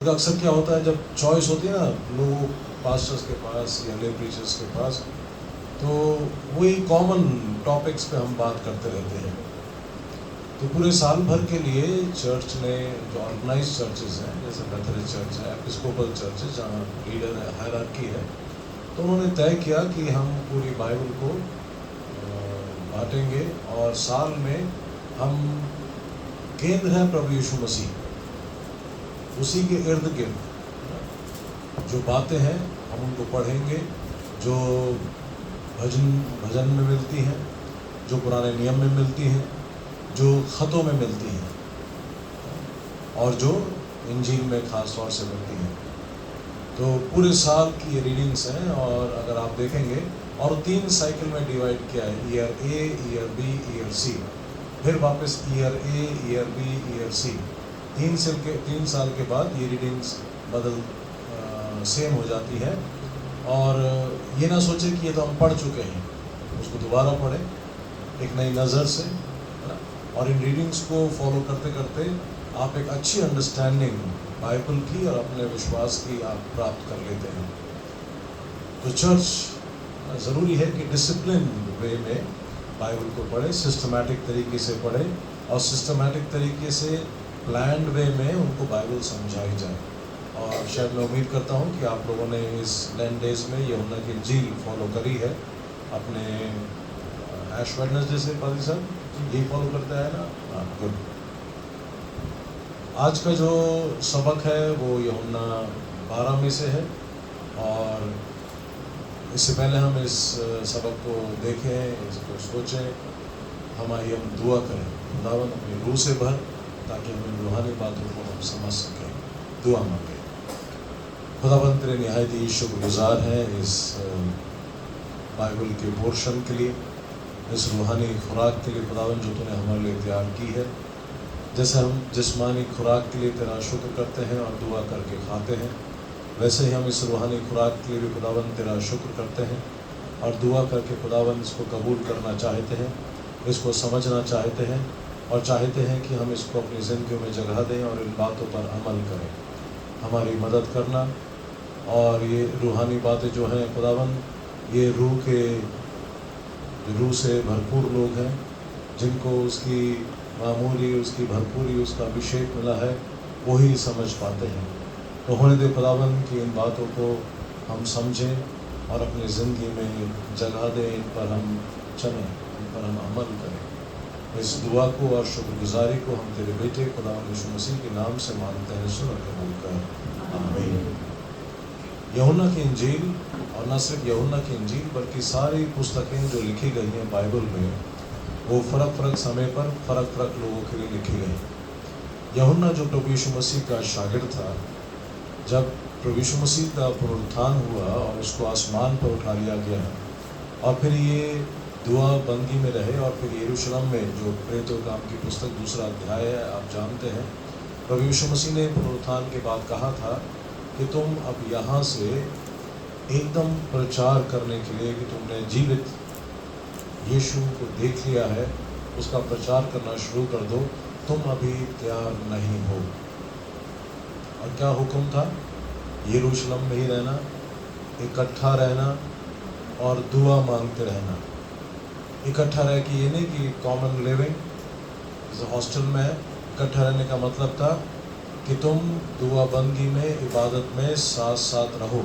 अक्सर क्या होता है, जब चॉइस होती है ना लोगों पास्टर्स के पास या ले प्रीचर्स के पास, तो वही कॉमन टॉपिक्स पे हम बात करते रहते हैं। तो पूरे साल भर के लिए चर्च ने, जो ऑर्गेनाइज चर्चेज हैं जैसे मेथोडिस्ट चर्च है, एपिस्कोपल चर्च है जहाँ लीडर है, हायरार्की है, तो उन्होंने तय किया कि हम पूरी बाइबल को बांटेंगे और साल में हम, केंद्र है प्रभु यीशु मसीह, उसी के इर्द गिर्द जो बातें हैं हम उनको पढ़ेंगे, जो भजन में मिलती हैं, जो पुराने नियम में मिलती हैं, जो ख़तों में मिलती हैं और जो इंजील में ख़ास तौर से मिलती हैं। तो पूरे साल की ये रीडिंग्स हैं और अगर आप देखेंगे, और 3 साइकिल में डिवाइड किया है, ईयर ए, ईयर बी, ईयर सी, फिर वापस ईयर ए, ईयर बी, ईयर सी। 3 साल के बाद ये रीडिंग्स सेम हो जाती है। और ये ना सोचे कि ये तो हम पढ़ चुके हैं, उसको दोबारा पढ़ें एक नई नज़र से, है ना। और इन रीडिंग्स को फॉलो करते करते आप एक अच्छी अंडरस्टैंडिंग बाइबल की और अपने विश्वास की आप प्राप्त कर लेते हैं। तो चर्च ज़रूरी है कि डिसिप्लिन वे में बाइबल को पढ़े, सिस्टमैटिक तरीके से पढ़े और सिस्टमैटिक तरीके से प्लान्ड वे में उनको बाइबल समझाई जाए। और शायद मैं उम्मीद करता हूँ कि आप लोगों ने इस लेंट डेज में यूहन्ना की इंजील फॉलो करी है अपने ऐश वेडनेसडे से। पादी साहब यही फॉलो करता है ना? हाँ, गुड। आज का जो सबक है वो यूहन्ना 12 में से है। और इससे पहले हम इस सबक को देखें, इसको सोचें, हम दुआ करें, खुदावंद अपनी रूह से भर, ताकि हम इन रूहानी बातों को हम समझ सकें। दुआ मांगे। खुदावंद तेरे निहायत ही शुक्रगुज़ार हैं इस बाइबल के पोर्शन के लिए, इस रूहानी खुराक के लिए खुदावंद जो तूने हमारे लिए तैयार की है। जैसे हम जिस्मानी खुराक के लिए तेरा शुक्र करते हैं और दुआ करके खाते हैं, वैसे ही हम इस रूहानी खुराक के लिए भी खुदावंद तेरा शुक्र करते हैं और दुआ करके खुदावंद इसको कबूल करना चाहते हैं, इसको समझना चाहते हैं और चाहते हैं कि हम इसको अपनी ज़िंदगी में जगह दें और इन बातों पर अमल करें। हमारी मदद करना। और ये रूहानी बातें जो हैं खुदावंद, ये रूह से भरपूर लोग हैं जिनको उसकी मामूली, उसकी भरपूरी, उसका अभिषेक मिला है, वही समझ पाते हैं। तो होने दे खुदावंद कि इन बातों को हम समझें और अपनी ज़िंदगी में जगह दें, इन पर हम चलें, इन पर हम अमल करें। इस दुआ को और शुक्रगुजारी को हम तेरे बेटे खुदावंद यीशु मसीह के नाम से मांगते हैं, सुन और कबूल कर, आमीन। यूहन्ना की इंजील, और न सिर्फ यूहन्ना की इंजील बल्कि सारी पुस्तकें जो लिखी गई हैं बाइबल में, वो फ़र्क समय पर फ़र्क लोगों के लिए लिखी गई। यूहन्ना जो प्रभु यीशु मसीह का शागिर्द था, जब प्रभु यीशु मसीह का पुनरुत्थान हुआ और उसको आसमान पर उठा लिया गया और फिर ये दुआ बंदी में रहे और फिर यरूशलेम में, जो प्रेरितों काम की पुस्तक 2 अध्याय है, आप जानते हैं, प्रभु यीशु मसीह ने पुनरुत्थान के बाद कहा था कि तुम अब यहाँ से एकदम प्रचार करने के लिए कि तुमने जीवित यीशु को देख लिया है, उसका प्रचार करना शुरू कर दो, तुम अभी तैयार नहीं हो। और क्या हुक्म था? यरूशलेम में ही रहना, इकट्ठा रहना और दुआ मांगते रहना। इकट्ठा रह के ये नहीं कि कॉमन लिविंग जैसे हॉस्टल में है, इकट्ठा रहने का मतलब था कि तुम दुआ बंदी में, इबादत में साथ साथ रहो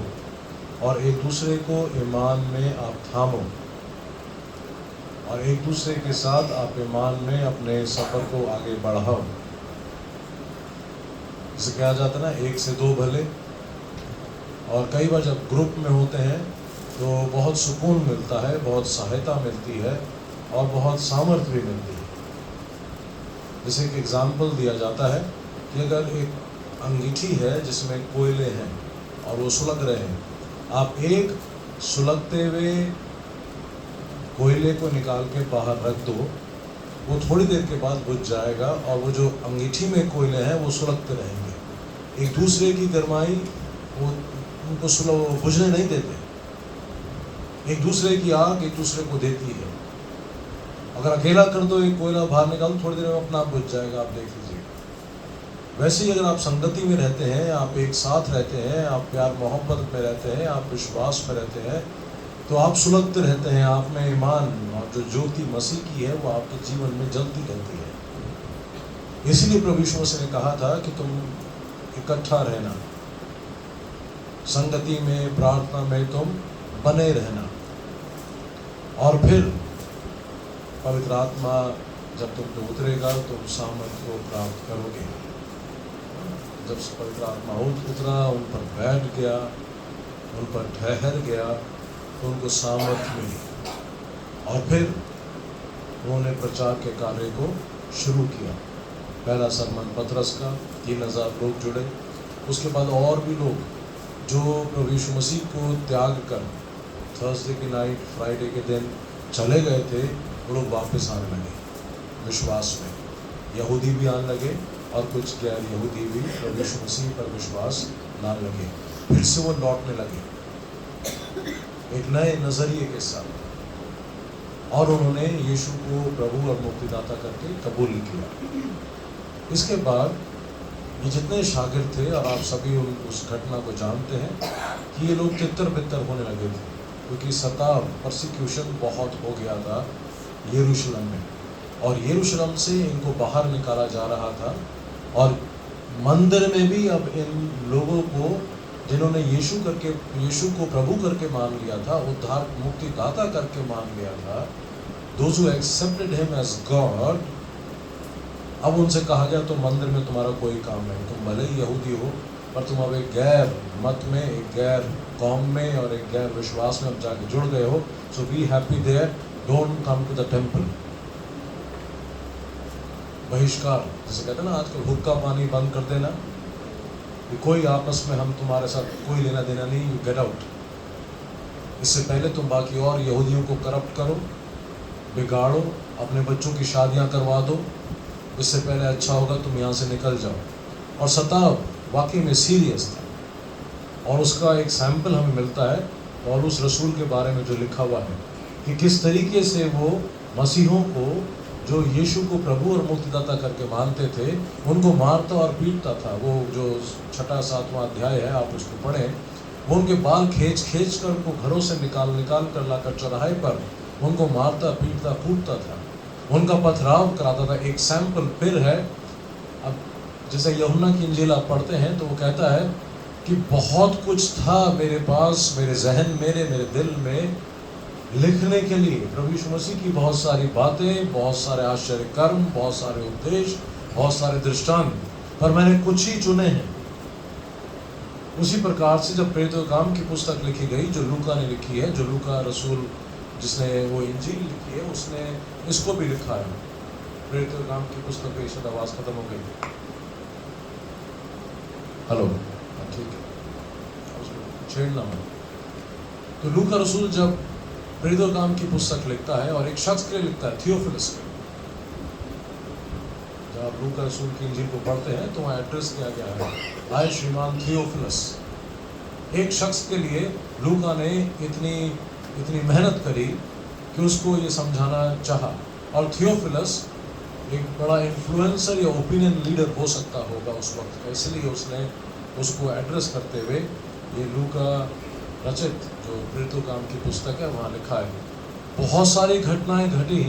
और एक दूसरे को ईमान में आप थामो और एक दूसरे के साथ आप ईमान में अपने सफ़र को आगे बढ़ाओ। जिसे कहा जाता है ना, 1 से 2 भले। और कई बार जब ग्रुप में होते हैं तो बहुत सुकून मिलता है, बहुत सहायता मिलती है और बहुत सामर्थ्य भी मिलती है। जैसे एक एग्जाम्पल दिया जाता है कि अगर एक अंगीठी है जिसमें कोयले हैं और वो सुलग रहे हैं, आप एक सुलगते हुए कोयले को निकाल के बाहर रख दो, वो थोड़ी देर के बाद बुझ जाएगा और वो जो अंगीठी में कोयले हैं वो सुलगते रहेंगे। एक दूसरे की गरमाई वो उनको बुझने नहीं देते। एक दूसरे की आग एक दूसरे को देती है। अगर अकेला कर दो एक कोयला बाहर निकाल, थोड़ी देर में अपना आप बुझ जाएगा, आप देख लीजिए। वैसे ही अगर आप संगति में रहते हैं, आप एक साथ रहते हैं, आप प्यार मोहब्बत में रहते हैं, आप विश्वास में रहते हैं, तो आप सुलगते रहते हैं, आप में ईमान और जो ज्योति मसीह की है वो आपके जीवन में जलती रहती है। इसीलिए प्रभु यीशु मसीह ने कहा था कि तुम इकट्ठा रहना, संगति में, प्रार्थना में तुम बने रहना, और फिर पवित्र आत्मा जब तुम पे उतरेगा तुम सामर्थ को प्राप्त करोगे। जब पवित्र आत्मा उतरा, उन पर बैठ गया, उन पर ठहर गया, तो उनको सामर्थ मिली, और फिर उन्होंने प्रचार के कार्य को शुरू किया। पहला सरमन पतरस का 3000 लोग जुड़े। उसके बाद और भी लोग जो प्रभु यीशु मसीह को त्याग कर थर्सडे की नाइट, फ्राइडे के दिन चले गए थे, वो लोग वापस आने लगे विश्वास में। यहूदी भी आने लगे और कुछ गैर यहूदी भी प्रभु यीशु मसीह पर विश्वास लाने लगे। फिर से वो लौटने लगे एक नए नजरिए के साथ, और उन्होंने यीशु को प्रभु और मुक्तिदाता करके कबूल किया। इसके बाद ये जितने शागिर्द थे, और आप सभी उस घटना को जानते हैं कि ये लोग तितर बितर होने लगे थे, क्योंकि सताव, परसिक्यूशन बहुत हो गया था यरूशलेम में, और यरूशलेम से इनको बाहर निकाला जा रहा था। और मंदिर में भी अब इन लोगों को, जिन्होंने यीशु को प्रभु करके मान लिया था, उद्धार मुक्तिदाता करके मान लिया था, those who accepted him as God, अब उनसे कहा गया तो मंदिर में तुम्हारा कोई काम नहीं, तुम भले ही यहूदी हो पर तुम अब एक गैर मत में, एक गैर कौम में और एक गैर विश्वास में अब जाके जुड़ गए हो, so be happy there, don't come to the temple. बहिष्कार, जैसे कहते हैं ना आजकल, हुक्का पानी बंद कर देना, कि कोई आपस में, हम तुम्हारे साथ कोई लेना देना नहीं, यू गेट आउट। इससे पहले तुम बाकी और यहूदियों को करप्ट करो, बिगाड़ो, अपने बच्चों की शादियां करवा दो, इससे पहले अच्छा होगा तुम यहाँ से निकल जाओ। और सताव वाकई में सीरियस था, और उसका एक सैंपल हमें मिलता है पौलुस रसूल के बारे में जो लिखा हुआ है कि किस तरीके से वो मसीहों को, जो यीशु को प्रभु और मुक्तिदाता करके मानते थे, उनको मारता और पीटता था। वो जो 6-7वां अध्याय है, आप उसको पढ़ें, वो उनके बाल खींच कर उनको घरों से निकाल कर लाकर चौराहे पर उनको मारता, पीटता, कूटता था, उनका पथराव कराता था। एक सैंपल फिर है, अब जैसे यूहन्ना की इंजील आप पढ़ते हैं तो वो कहता है कि बहुत कुछ था मेरे पास, मेरे जहन, मेरे दिल में लिखने के लिए, प्रभु यीशु मसीह की बहुत सारी बातें, बहुत सारे आश्चर्य कर्म, बहुत सारे उपदेश, बहुत सारे दृष्टांत, पर मैंने कुछ ही चुने हैं। उसी प्रकार से जब प्रेरितों के काम की पुस्तक लिखी गई, जो लूका ने लिखी है, जो लूका रसूल जिसने वो इंजील लिखी है, उसने इसको भी लिखा है। प्रेरितों के काम की पुस्तक पे शायद आवाज़ खत्म हो गई। हेलो, ठीक है, छेड़ना मत। तो लूका रसूल जब प्रेरितों के काम की पुस्तक लिखता है, और एक शख्स के लिए लिखता है, थियोफिलस के। जब आप लूका रसूल की इंजील को पढ़ते हैं तो वहाँ एड्रेस किया गया है, आए श्रीमान थियोफिलस। एक शख्स के लिए लूका ने इतनी मेहनत करी कि उसको ये समझाना चाहा। और थियोफिलस एक बड़ा इन्फ्लुएंसर या ओपिनियन लीडर हो सकता होगा उस वक्त का, इसलिए उसने उसको एड्रेस करते हुए ये लूका रचित जो प्रेरितों काम की पुस्तक है वहाँ लिखा है। बहुत सारी घटनाएं घटी,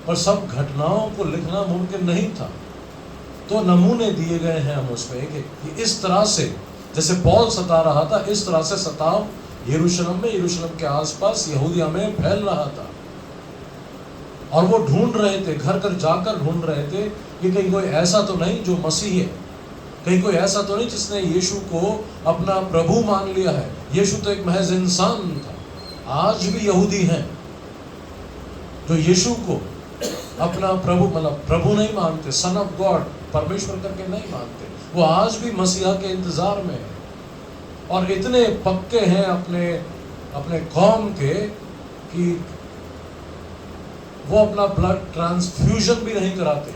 पर सब घटनाओं को लिखना मुमकिन नहीं था, तो नमूने दिए गए हैं हम उसमें कि इस तरह से जैसे पौल सता रहा था, इस तरह से सताव यरूशलेम में, यरूशलेम के आसपास यहूदिया में फैल रहा था। और वो ढूंढ रहे थे, घर घर जाकर ढूंढ रहे थे कि कहीं कोई ऐसा तो नहीं जो मसीह है, कहीं कोई ऐसा तो नहीं जिसने यीशु को अपना प्रभु मान लिया है। यीशु तो एक महज इंसान था। आज भी यहूदी हैं जो यीशु को अपना प्रभु, मतलब प्रभु नहीं मानते, सन ऑफ गॉड, परमेश्वर करके नहीं मानते। वो आज भी मसीहा के इंतजार में है, और इतने पक्के हैं अपने कौम के कि वो अपना ब्लड ट्रांसफ्यूजन भी नहीं कराते।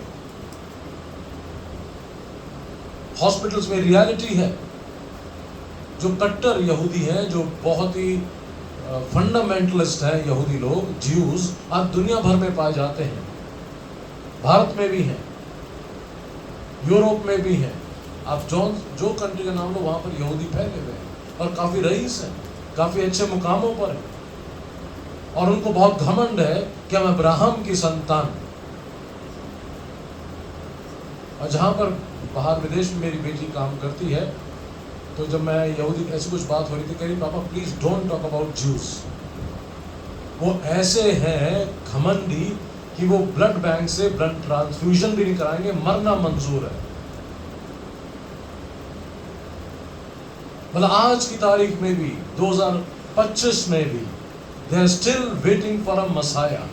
हॉस्पिटल्स में रियलिटी है, जो कट्टर यहूदी हैं, जो बहुत ही फंडामेंटलिस्ट है यहूदी लोग, ज्यूज, आज दुनिया भर में पाए जाते हैं। भारत में भी हैं, यूरोप में भी हैं, आप जो कंट्री का नाम लो वहाँ पर यहूदी फैले हुए हैं और काफ़ी रईस हैं, काफ़ी अच्छे मुकामों पर हैं, और उनको बहुत घमंड है कि हम अब्राहम की संतान। और जहाँ पर बाहर विदेश में मेरी बेटी काम करती है, तो जब मैं यहूदी ऐसी कुछ बात हो रही थी, कह रही पापा please don't talk about Jews. वो ऐसे हैं घमंडी कि वो ब्लड बैंक से ब्लड ट्रांसफ्यूजन भी नहीं कराएंगे, मरना मंजूर है। मतलब आज की तारीख में भी 2025 में भी they are still waiting for a Messiah.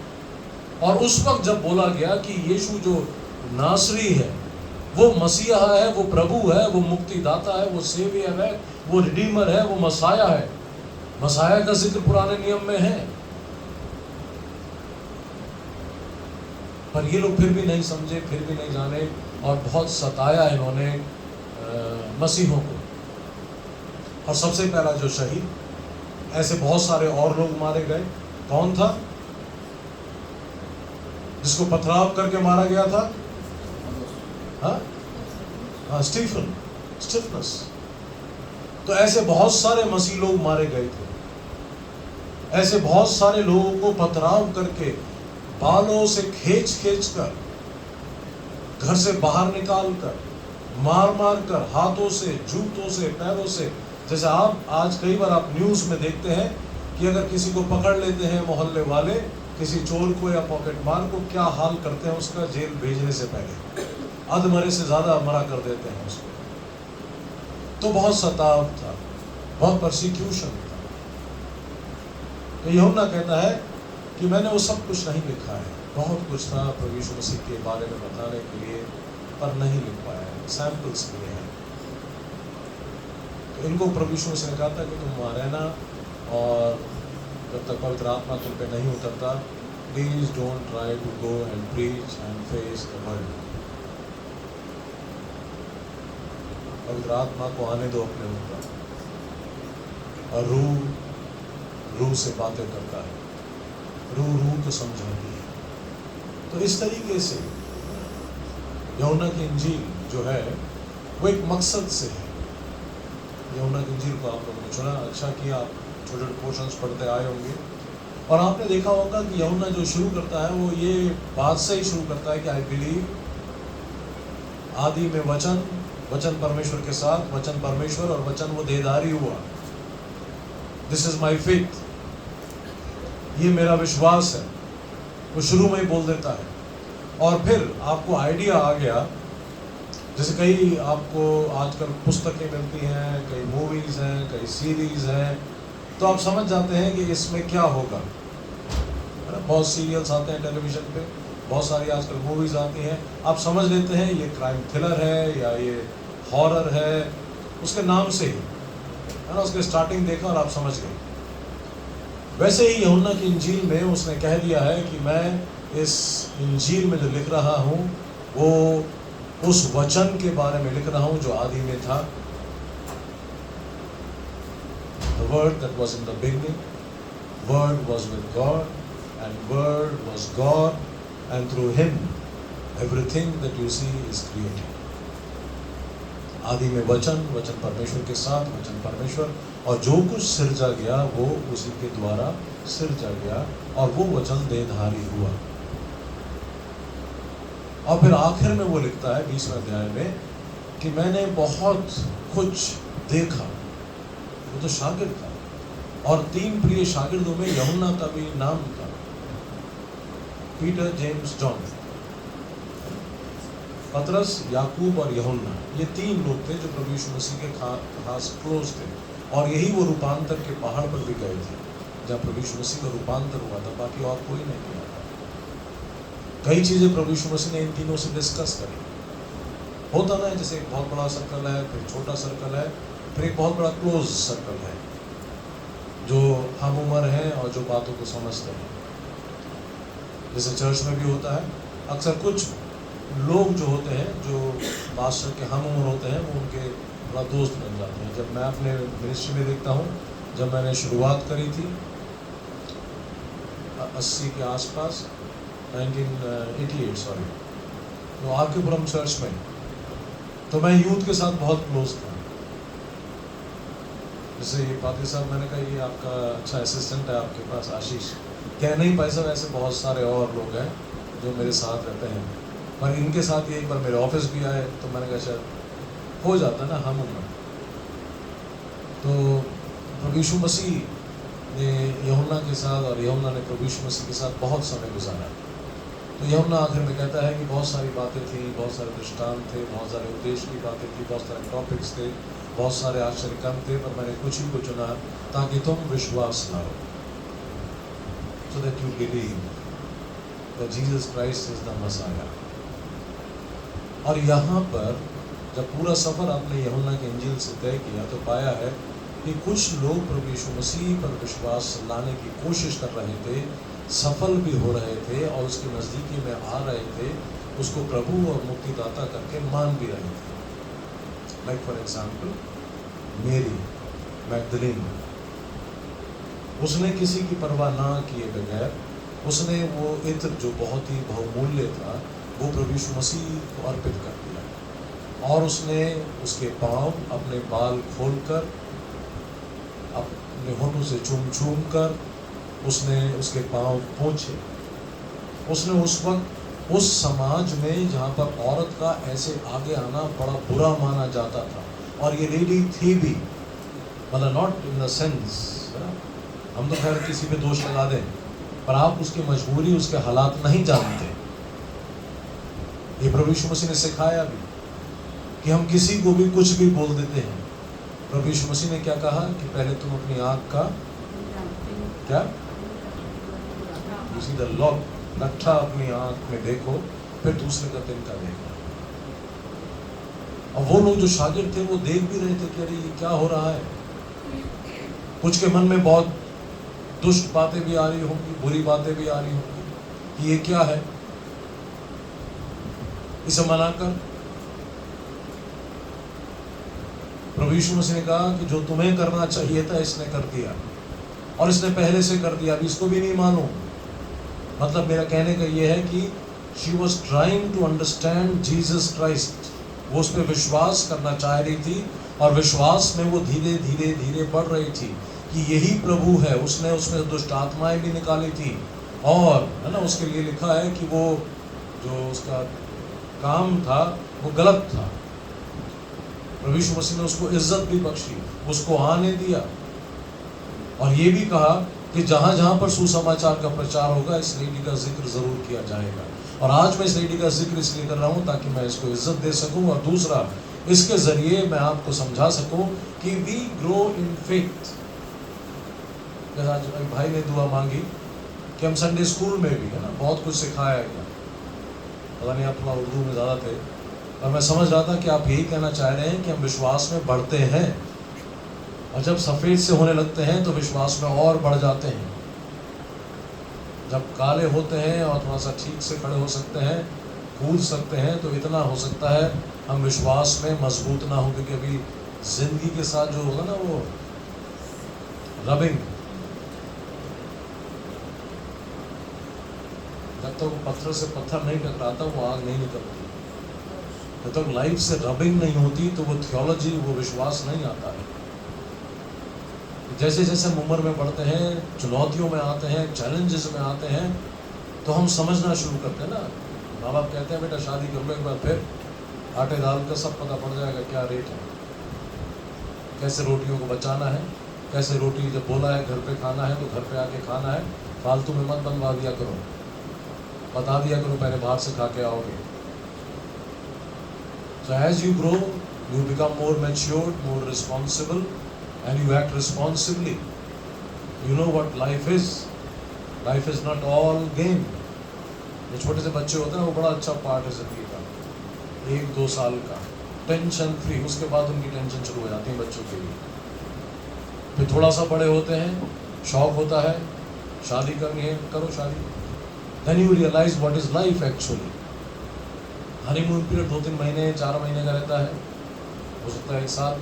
और उस वक्त जब बोला गया कि यीशु जो नासरी है वो मसीहा है, वो प्रभु है, वो मुक्तिदाता है, वो सेवियर है, वो रिडीमर है, वो मसाया है। मसाया का जिक्र पुराने नियम में है, पर ये लोग फिर भी नहीं समझे, फिर भी नहीं जाने, और बहुत सताया इन्होंने मसीहों को। और सबसे पहला जो शहीद, ऐसे बहुत सारे और लोग मारे गए। कौन था जिसको पथराव करके मारा गया था? हाँ, स्टीफनस। तो ऐसे बहुत सारे मसीह लोग मारे गए थे। ऐसे बहुत सारे लोगों को पथराव करके, बालों से खींच कर, घर से बाहर निकाल कर, मार कर, हाथों से, जूतों से, पैरों से। जैसे आप आज कई बार आप न्यूज़ में देखते हैं कि अगर किसी को पकड़ लेते हैं मोहल्ले वाले, किसी चोर को या पॉकेट मार को, क्या हाल करते हैं उसका जेल भेजने से पहले, अधमरे से ज़्यादा मरा कर देते हैं उसको। तो बहुत सताव था, बहुत परसिक्यूशन था। तो यूहन्ना कहता है कि मैंने वो सब कुछ नहीं लिखा है, बहुत कुछ था प्रभु यीशु मसीह के बारे में बताने के लिए, पर नहीं लिख पाया है, सैंपल्स के लिए हैं। तो इनको प्रभु यीशु मसीह ने कहा था कि तुम वहाँ रहना, और जब तक पवित्र आत्मा तुम पे नहीं उतरता, please don't try to go and preach and face the world. पवित्र आत्मा को आने दो अपने ऊपर, और रूह से बातें करता है, रूह को समझाती है। तो इस तरीके से यूहन्ना की इंजील जो है वो एक मकसद से है। यूहन्ना की इंजील को आप लोगों ने चुना, अच्छा किया, आप छोटे पोर्शंस पढ़ते आए होंगे। और आपने देखा होगा कि यूहन्ना जो शुरू करता है वो ये बात से ही शुरू करता है कि आई बिलीव, आदि में वचन, वचन परमेश्वर के साथ, वचन परमेश्वर, और वचन वो देहधारी हुआ। दिस इज माई फेथ, ये मेरा विश्वास है, वो शुरू में ही बोल देता है। और फिर आपको आइडिया आ गया, जैसे कई आपको आजकल पुस्तकें मिलती हैं, कई मूवीज़ हैं, कई सीरीज़ हैं, तो आप समझ जाते हैं कि इसमें क्या होगा। बहुत सीरियल्स आते हैं टेलीविज़न पे, बहुत सारी आजकल मूवीज़ आती हैं, आप समझ लेते हैं ये क्राइम थ्रिलर है या ये हॉरर है, उसके नाम से ही, है ना, उसके स्टार्टिंग देखा और आप समझ गए। वैसे ही यूहन्ना की इंजील में उसने कह दिया है कि मैं इस इंजील में जो लिख रहा हूँ वो उस वचन के बारे में लिख रहा हूँ जो आदि में था। The word that was in the beginning, word was with God, and word was God, and through him everything that you see is created. आदि में वचन, वचन परमेश्वर के साथ, वचन परमेश्वर, और जो कुछ सिरजा गया वो उसी के द्वारा सिरजा गया, और वो वचन देहधारी हुआ। और फिर आखिर में वो लिखता है 20वें अध्याय में कि मैंने बहुत कुछ देखा। वो तो शागिर्द था, और 3 प्रिय शागिर्दों में यूहन्ना का भी नाम था, पीटर, जेम्स, जॉन। पतरस, याकूब और यूहन्ना, ये 3 लोग थे जो प्रभु यीशु मसीह के खास क्लोज थे। और यही वो रूपांतर के पहाड़ पर भी गए थे जहाँ प्रभु यीशु मसीह का रूपांतर हुआ था, बाकी और कोई नहीं किया था। कई चीज़ें प्रभु यीशु मसीह ने इन तीनों से डिस्कस करी। होता ना, जैसे एक बहुत बड़ा सर्कल है, फिर छोटा सर्कल है, फिर एक बहुत बड़ा क्लोज सर्कल है जो हम उम्र हैं और जो बातों को समझते हैं। जैसे चर्च में भी होता है, अक्सर कुछ लोग जो होते हैं, जो मास्टर के हम उम्र होते हैं, वो उनके बड़ा दोस्त बन जाते हैं। जब मैं अपने मिनिस्ट्री में देखता हूँ, जब मैंने शुरुआत करी थी 80 के आसपास, 1988 सॉरी, तो आरकेपुरम चर्च में, तो मैं यूथ के साथ बहुत क्लोज था। जैसे ये पादी साहब, मैंने कहा ये आपका अच्छा असिस्टेंट है आपके पास, आशीष। क्या नहीं भाई साहब, ऐसे बहुत सारे और लोग हैं जो मेरे साथ रहते हैं, पर इनके साथ यही पर मेरे ऑफिस भी आए, तो मैंने कहा शायद हो जाता ना हम उम्र। तो प्रभु यीशु मसीह ने यूहन्ना के साथ, और यूहन्ना ने प्रभु यीशु मसीह के साथ बहुत समय गुजारा। तो यूहन्ना आखिर में कहता है कि बहुत सारी बातें थी, बहुत सारे दृष्टांत थे, बहुत सारे उद्देश्य की बातें थी, बहुत सारे टॉपिक्स थे, बहुत सारे आश्चर्य कर्म थे, पर मैंने कुछ ही को चुना ताकि तुम विश्वास लाओ, so that you believe that Jesus Christ is the Messiah। और यहाँ पर जब पूरा सफ़र आपने यूहन्ना के इंजील से तय किया तो पाया है कि कुछ लोग प्रभु यीशु मसीह पर विश्वास लाने की कोशिश कर रहे थे, सफल भी हो रहे थे और उसके नज़दीकी में आ रहे थे, उसको प्रभु और मुक्तिदाता करके मान भी रहे थे। लाइक फॉर एग्जाम्पल मेरी मैगदलीन, उसने किसी की परवाह ना किए बगैर उसने वो इत्र जो बहुत ही बहुमूल्य था वो प्रभु यीशु मसीह को अर्पित कर दिया, और उसने उसके पाँव अपने बाल खोलकर अपने होठों से चूम कर उसने उसके पाँव पोंछे। उसने उस वक्त उस समाज में जहाँ पर औरत का ऐसे आगे आना बड़ा बुरा माना जाता था, और ये लेडी थी भी, मतलब नॉट इन द सेंस, हम तो खैर किसी पे दोष लगा दें, पर आप उसकी मजबूरी, उसके हालात नहीं जानते। ये प्रभु यीशु मसीह ने सिखाया भी कि हम किसी को भी कुछ भी बोल देते हैं। प्रभु यीशु मसीह ने क्या कहा कि पहले तुम अपनी आँख का क्या उसी द लॉक लट्ठा अपनी आँख में देखो, फिर दूसरे का तिनका देखो। और वो लोग जो शागिर्द थे वो देख भी रहे थे कि अरे ये क्या हो रहा है। कुछ के मन में बहुत दुष्ट बातें भी आ रही होंगी, बुरी बातें भी आ रही होंगी कि ये क्या है। इसे मनाकर प्रभु यीशु मसीह ने कहा कि जो तुम्हें करना चाहिए था इसने कर दिया, और इसने पहले से कर दिया, अभी इसको भी नहीं मानो। मतलब मेरा कहने का ये है कि she was trying to understand Jesus Christ. वो उस पर विश्वास करना चाह रही थी, और विश्वास में वो धीरे धीरे धीरे बढ़ रही थी कि यही प्रभु है। उसने उसमें दुष्ट आत्माएं भी निकाली थी, और है ना, उसके लिए लिखा है कि वो जो उसका काम था वो गलत था। प्रभु यीशु मसीह ने उसको इज्जत भी बख्शी, उसको आने दिया, और ये भी कहा कि जहाँ जहाँ पर सुसमाचार का प्रचार होगा इस लेडी का जिक्र जरूर किया जाएगा। और आज मैं इस लेडी का जिक्र इसलिए कर रहा हूँ ताकि मैं इसको इज्जत दे सकूँ, और दूसरा इसके जरिए मैं आपको समझा सकूँ कि वी ग्रो इन फेथ। जैसा आज भाई ने दुआ मांगी कि हम संडे स्कूल में भी है ना बहुत कुछ सिखाया गया। पता नहीं आप थोड़ा उर्दू में ज़्यादा थे, और मैं समझ रहा था कि आप यही कहना चाह रहे हैं कि हम विश्वास में बढ़ते हैं, और जब सफ़ेद से होने लगते हैं तो विश्वास में और बढ़ जाते हैं। जब काले होते हैं और थोड़ा सा ठीक से खड़े हो सकते हैं, कूद सकते हैं, तो इतना हो सकता है हम विश्वास में मजबूत ना हो, क्योंकि अभी ज़िंदगी के साथ जो होगा ना वो रबिंग, जब तक वो पत्थर से पत्थर नहीं टकराता वो आग नहीं निकलती। जब तक लाइफ से रबिंग नहीं होती तो वो थियोलॉजी, वो विश्वास नहीं आता है। जैसे जैसे हम उम्र में बढ़ते हैं, चुनौतियों में आते हैं, चैलेंजेस में आते हैं, तो हम समझना शुरू करते हैं ना। माँ बाप कहते हैं बेटा शादी कर लो एक बार, फिर आटे दाल का सब पता पड़ जाएगा क्या रेट है, कैसे रोटियों को बचाना है, कैसे रोटी जब बोला है घर पे खाना है तो घर पे आके खाना है, फालतू में मत बनवा दिया करो, बता दिया करो पहले बाहर से खा के आओगे। So as you grow, you become more matured, more responsible, and you act responsibly. You know what life is. Life is not all game. जो छोटे से बच्चे होते हैं वो बड़ा अच्छा पार्ट है जिंदगी का, 1-2 साल का टेंशन फ्री। उसके बाद उनकी टेंशन शुरू हो जाती है बच्चों के लिए। फिर थोड़ा सा बड़े होते हैं, शौक होता है शादी करनी है, करो शादी। Then you realize what is life actually. Honeymoon period 2-3 महीने 4 महीने का रहता है, हो सकता है 1 साल।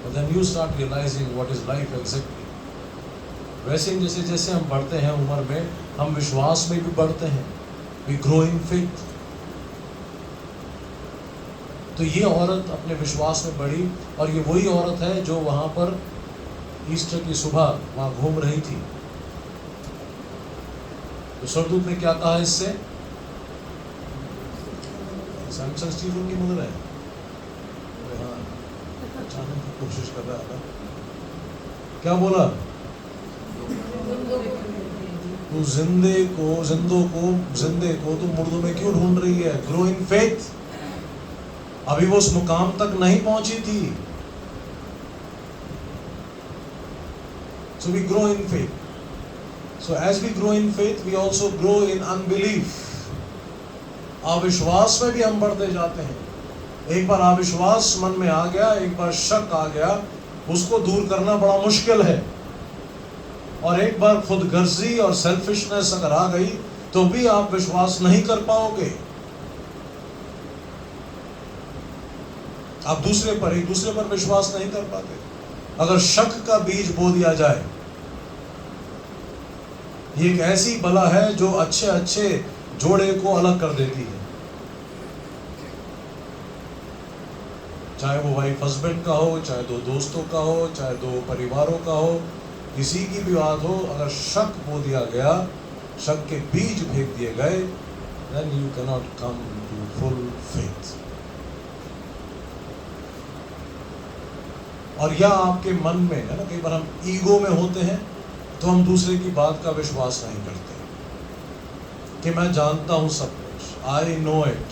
But then you start realizing what is life exactly. वैसे ही जैसे जैसे हम बढ़ते हैं उम्र में, हम विश्वास में भी बढ़ते हैं। We grow in faith. तो ये औरत अपने विश्वास में बढ़ी, और ये वही औरत है जो वहाँ पर ईस्टर की सुबह वहाँ घूम रही थी। तो स्वर्गदूत ने क्या कहा इससे? सैमसन स्टीफन की मदर है। हाँ, अचानक की कोशिश कर रहा था। क्या बोला? तू जिंदे को तू मुर्दों में क्यों ढूंढ रही है? Grow in faith. अभी वो उस मुकाम तक नहीं पहुंची थी। So we grow in faith. So as we grow in faith, we also grow in unbelief. अविश्वास में भी हम बढ़ते जाते हैं। एक बार अविश्वास मन में आ गया, एक बार शक आ गया, उसको दूर करना बड़ा मुश्किल है। और एक बार खुद गर्जी और सेल्फिशनेस अगर आ गई तो भी आप विश्वास नहीं कर पाओगे। आप एक दूसरे पर विश्वास नहीं कर पाते। अगर शक का बीज बो दिया जाए, ये एक ऐसी बला है जो अच्छे अच्छे जोड़े को अलग कर देती है। चाहे वो वाइफ हस्बैंड का हो, चाहे दो दोस्तों का हो, चाहे दो परिवारों का हो, किसी की भी बात हो, अगर शक बो दिया गया, शक के बीज फेंक दिए गए, then you cannot come to full faith. और या आपके मन में है ना, कई बार हम ईगो में होते हैं तो हम दूसरे की बात का विश्वास नहीं करते कि मैं जानता हूं सब कुछ, I know it,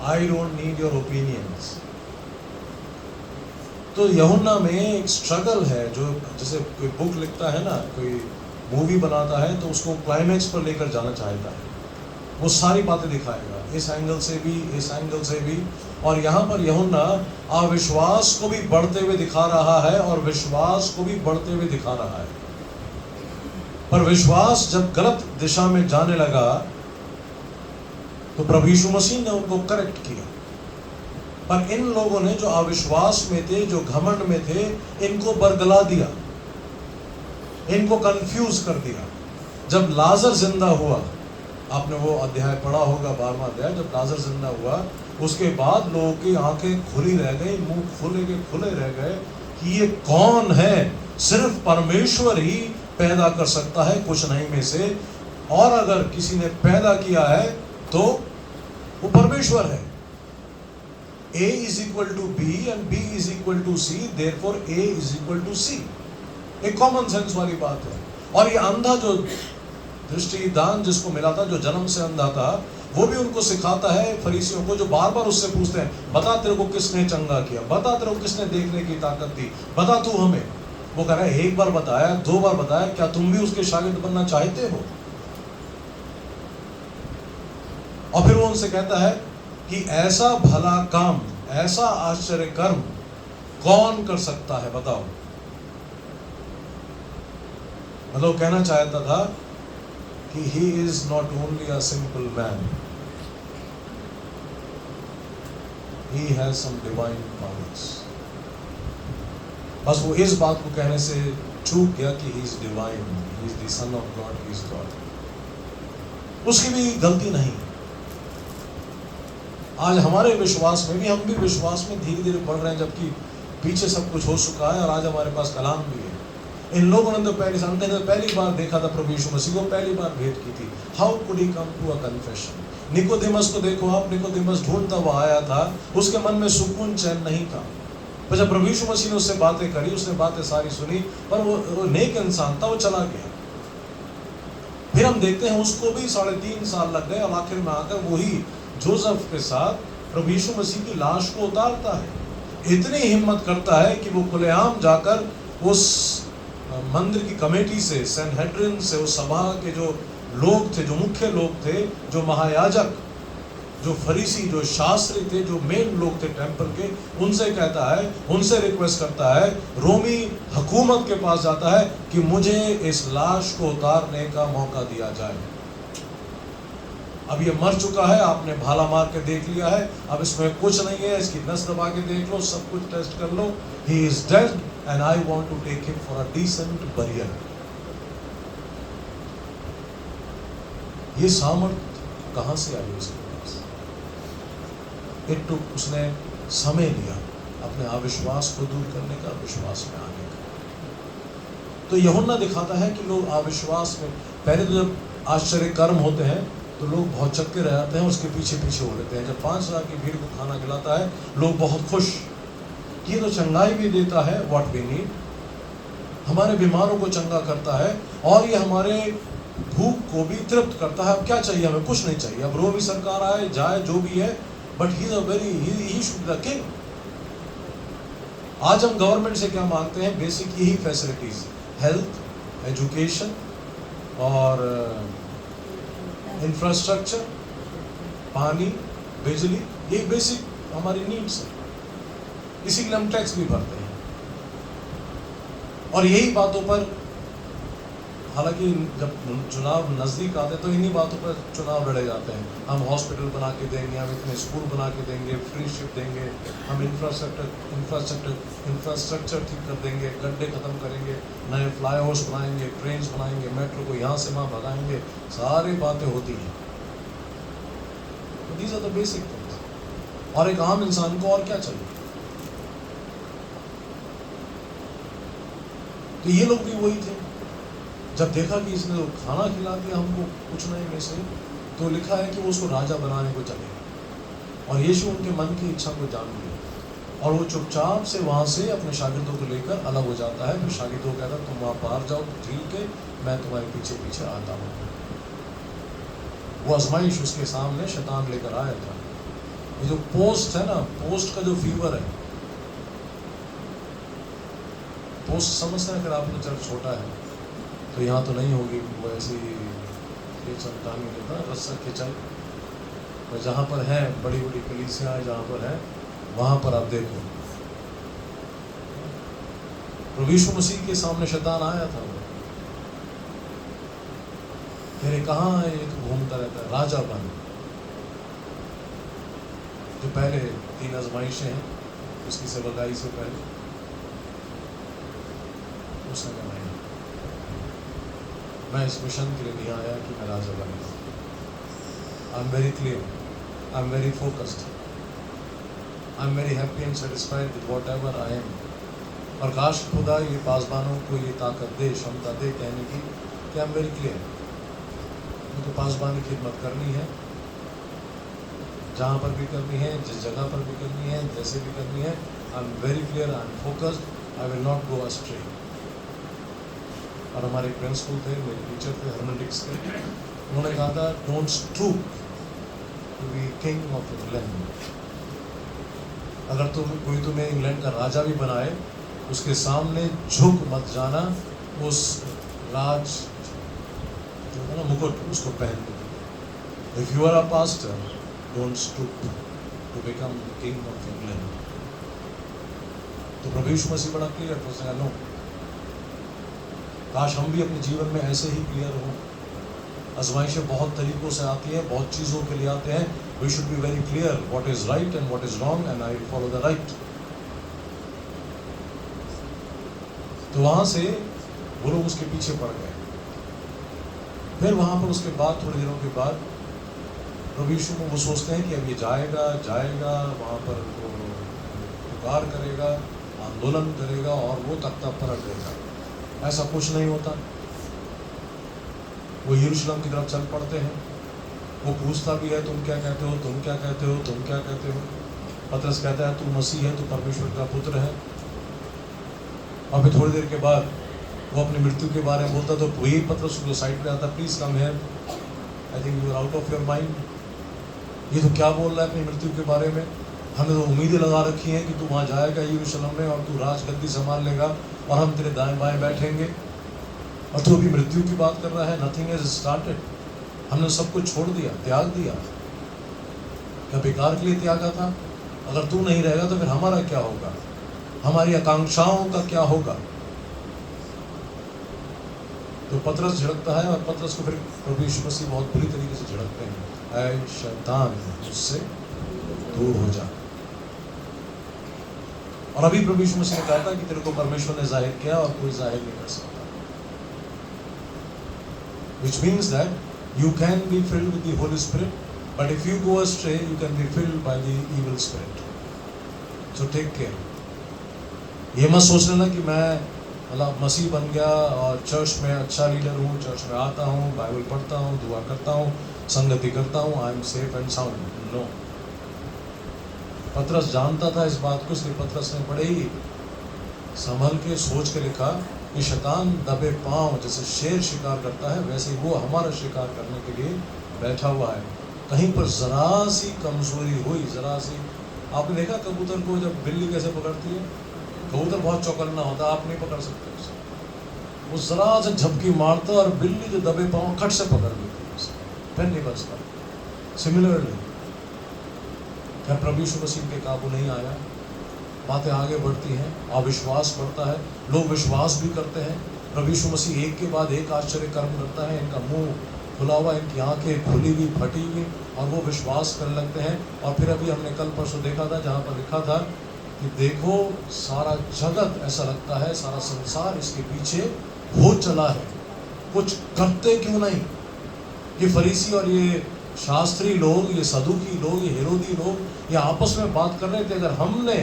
I don't need your opinions. तो यूहन्ना में एक स्ट्रगल है, जो जैसे कोई बुक लिखता है ना, कोई मूवी बनाता है तो उसको क्लाइमैक्स पर लेकर जाना चाहता है, वो सारी बातें दिखाएगा, इस एंगल से भी, इस एंगल से भी। और यहाँ पर यूहन्ना अविश्वास को भी बढ़ते हुए दिखा रहा है और विश्वास को भी बढ़ते हुए दिखा रहा है। पर विश्वास जब गलत दिशा में जाने लगा तो प्रभु यीशु मसीह ने उनको करेक्ट किया। पर इन लोगों ने जो अविश्वास में थे, जो घमंड में थे, इनको बरगला दिया, इनको कंफ्यूज कर दिया। जब लाजर जिंदा हुआ, आपने वो अध्याय पढ़ा होगा, 12वां अध्याय, जब लाजर जिंदा हुआ, उसके बाद लोगों की आंखें खुली रह गई, मुंह खुले रह गए कि ये कौन है। सिर्फ परमेश्वर ही पैदा कर सकता है कुछ नहीं में से, और अगर किसी ने पैदा किया है तो वो परमेश्वर है। A is equal to B and B is equal to C, therefore A is equal to C। एक कॉमन सेंस वाली बात है। और ये अंधा जो दृष्टिदान जिसको मिला था, जो जन्म से अंधा था, वो भी उनको सिखाता है फरीसियों को, जो बार बार उससे पूछते हैं, बता तेरे को किसने चंगा किया, बता तेरे को किसने देखने की ताकत दी, बता तू हमें। वो कह रहा है, एक बार बताया, 2 बार बताया, क्या तुम भी उसके शागिर्द बनना चाहते हो? और फिर वो उनसे कहता है कि ऐसा भला काम, ऐसा आश्चर्य कर्म कौन कर सकता है, बताओ। मतलब कहना चाहता था कि he is not only a simple man, he has some divine powers। बस वो इस बात को कहने से चूक गया कि he is divine, he is the son of God, he is God। उसकी भी गलती नहीं। आज हमारे विश्वास में भी, हम भी विश्वास में धीरे धीरे बढ़ रहे हैं, जबकि पीछे सब कुछ हो चुका है और आज हमारे पास कलाम भी है। इन लोगों ने तो पहली बार देखा था प्रभु यीशु मसीह को, पहली बार भेंट की थी। How could he come to a confession? Nicodemus को देखो आप, निकोदेमस ढूंढता हुआ आया था, उसके मन में सुकून चैन नहीं था। पर जब प्रभु यीशु मसीह ने उससे बातें करी, उसने बातें सारी सुनी, पर वो नेक इंसान था, वो चला गया। फिर हम देखते हैं उसको भी 3.5 साल लग गए, और आखिर में आकर वही जोसेफ के साथ प्रभु यीशु मसीह की लाश को उतारता है। इतनी हिम्मत करता है कि वो खुलेआम जाकर उस मंदिर की कमेटी से, सैनहेड्रिन से, उस सभा के जो लोग थे, जो मुख्य लोग थे, जो महायाजक, जो फरीसी, जो शास्त्री थे, जो मेन लोग थे टेंपल के, उनसे कहता है, उनसे रिक्वेस्ट करता है, रोमी हुकूमत के पास जाता है कि मुझे इस लाश को उतारने का मौका दिया जाए। अब ये मर चुका है, आपने भाला मार के देख लिया है, अब इसमें कुछ नहीं है, इसकी नस दबा के देख लो, सब कुछ टेस्ट कर लो, he is dead and I want to take him for a decent burial। ये सामर्थ कहां से आई उसके पास? इट टुक, उसने समय लिया अपने अविश्वास को दूर करने का, विश्वास में आने का। तो यूहन्ना दिखाता है कि लोग अविश्वास में, पहले तो जब आश्चर्य कर्म होते हैं तो लोग बहुत चक्के रह जाते हैं, उसके पीछे पीछे हो लेते हैं। जब 5,000 की भीड़ को खाना खिलाता है, लोग बहुत खुश, ये तो चंगाई भी देता है, व्हाट वी नीड, हमारे बीमारों को चंगा करता है, और ये हमारे भूख को भी तृप्त करता है। अब क्या चाहिए हमें? कुछ नहीं चाहिए। अब रोमी सरकार आए जाए जो भी है, but he is a very, he should the king. आज हम गवर्नमेंट से क्या मांगते हैं? बेसिक यही फैसिलिटीज, हेल्थ, एजुकेशन और इंफ्रास्ट्रक्चर, पानी, बिजली, ये बेसिक हमारी नीड्स है। इसी के लिए हम टैक्स भी भरते हैं। और यही बातों पर, हालांकि जब चुनाव नज़दीक आते हैं तो इन्हीं बातों पर चुनाव लड़े जाते हैं। हम हॉस्पिटल बना के देंगे, हम इतने स्कूल बना के देंगे, फ्री शिप देंगे, हम इंफ्रास्ट्रक्चर ठीक कर देंगे, गड्ढे खत्म करेंगे, नए फ्लाईओवर्स बनाएंगे, ट्रेन्स बनाएंगे, मेट्रो को यहाँ से वहाँ भगाएंगे, सारी बातें होती हैं। These are the basic things. और एक आम इंसान को और क्या चाहिए? तो ये लोग भी वही थे। जब देखा कि इसने तो खाना खिला दिया हमको कुछ नहीं में से, तो लिखा है कि वो उसको राजा बनाने को चले, और यीशु उनके मन की इच्छा को जान लिया, और वो चुपचाप से वहाँ से अपने शागिर्दों को लेकर अलग हो जाता है। फिर शागिर्दों को कहता है तुम वहाँ पार जाओ झील के, मैं तुम्हारे पीछे पीछे आता हूँ। वो आजमाइश उसके सामने शैतान लेकर आया था। ये जो पोस्ट है ना, पोस्ट का जो फीवर है, पोस्ट समझते हैं। अगर आपने चर्च छोटा है तो यहाँ तो नहीं होगी वो ऐसी ये चमकानी होता है, रस्सा खिंचाई, और जहाँ पर है बड़ी बड़ी कलीसियाँ जहाँ पर है, वहाँ पर आप देखो प्रभु यीशु मसीह के सामने शैतान आया था। वो तेरे कहाँ है, ये तो घूमता रहता है, राजा बन। जो पहले 3 आजमाइशें हैं उसकी सेवकाई से पहले, उसने कहा मैं इस मिशन के लिए नहीं आया कि मैं राजा बनूँ। आई am very clear, I am very focused, I am very happy and satisfied with what ever I am. और काश खुदा ये पासबानों को ये ताकत दे, क्षमता दे कहने की कि आई एम वेरी क्लियर, मुझे पासबान की खिदमत करनी है, जहाँ पर भी करनी है, जिस जगह पर भी करनी है, जैसे भी करनी है। I am very clear, I am focused, I will not go astray. और हमारे प्रिंसिपल थे, मेरे टीचर थे, हर्मेटिक्स के, उन्होंने कहा था don't stoop to be king of England. अगर कोई तुम्हें इंग्लैंड का राजा भी बनाए, उसके सामने झुक मत जाना, उस राज जो है ना मुकुट, उसको पहन लो। If you are a pastor, don't stoop to become king of England. तो प्रभु यीशु मसीह बड़ा क्लियर था, नो, काश हम भी अपने जीवन में ऐसे ही क्लियर हों। आजमाइशें बहुत तरीकों से आती हैं, बहुत चीज़ों के लिए आते हैं। We should be very clear what is right and what is wrong, and I will follow the right. तो वहाँ से वो लोग उसके पीछे पड़ गए। फिर वहाँ पर उसके बाद थोड़े दिनों के बाद प्रभु यीशु को वो सोचते हैं कि अब ये जाएगा वहाँ पर वो पुकार करेगा, आंदोलन करेगा और वो तख्ता पलट देगा। ऐसा कुछ नहीं होता। वो यरूशलेम की तरफ चल पड़ते हैं। वो पूछता भी है तुम क्या कहते हो, तुम क्या कहते हो, तुम क्या कहते हो। पतरस कहता है तू मसीह है, तू परमेश्वर का पुत्र है। और फिर थोड़ी देर के बाद वो अपनी मृत्यु के बारे में बोलता, तो वही पतरस को साइड पे आता, please come here, I think you are out of your mind. ये तो क्या बोल रहा है अपनी मृत्यु के बारे में? हमें तो उम्मीदें लगा रखी हैं कि तू वहाँ जाएगा यरूशलेम में और तू राजगद्दी संभाल लेगा और हम तेरे दाएं बाएं बैठेंगे, और तू अभी मृत्यु की बात कर रहा है। Nothing has started. हमने सब कुछ छोड़ दिया, त्याग दिया। क्या बेकार के लिए त्यागा था? अगर तू नहीं रहेगा तो फिर हमारा क्या होगा, हमारी आकांक्षाओं का क्या होगा? तो पतरस झिड़कता है, और पतरस को फिर प्रभु यीशु मसीह बहुत बुरी तरीके से झिड़कते हैं, ऐ शैतान मुझसे दूर हो जा। और अभी प्रभु यीशु मसीह ने कहा था कि तेरे को परमेश्वर ने जाहिर किया और कोई जाहिर नहीं कर सकता। Which means that you can be filled with the Holy Spirit, But if you go astray, you can be filled by the evil spirit. So take care. ये मत सोच लेना कि मैं मतलब मसीह बन गया और चर्च में अच्छा लीडर हूँ, चर्च में आता हूँ, बाइबल पढ़ता हूँ, दुआ करता हूँ, संगति करता हूँ, I am safe and sound. No. पतरस जानता था इस बात को, इसलिए पतरस ने बड़े ही संभल के सोच के लिखा कि शैतान दबे पांव जैसे शेर शिकार करता है, वैसे ही वो हमारा शिकार करने के लिए बैठा हुआ है. कहीं पर जरा सी कमजोरी हुई, जरा सी, आपने देखा कबूतर को जब बिल्ली कैसे पकड़ती है? कबूतर बहुत चौकन्ना होता है, आप नहीं पकड़ सकते उसे. वो जरा से झपकी मारता और बिल्ली जो दबे पांव खट से पकड़ लेती है उसे, फिर नहीं बचता. सिमिलरली क्या प्रभु यीशु मसीह के काबू नहीं आया? बातें आगे बढ़ती हैं, अविश्वास बढ़ता है, लोग विश्वास भी करते हैं. प्रभु यीशु मसीह एक के बाद एक आश्चर्य कर्म करता है. इनका मुंह खुला हुआ, इनकी आंखें खुली हुई, फटी हुई, और वो विश्वास करने लगते हैं. और फिर अभी हमने कल परसों देखा था जहाँ पर लिखा था कि देखो सारा जगत, ऐसा लगता है सारा संसार इसके पीछे हो चला है, कुछ करते क्यों नहीं? ये फरीसी और ये शास्त्री लोग, ये सदुकी लोग, ये हेरोदी लोग ये आपस में बात कर रहे थे, अगर हमने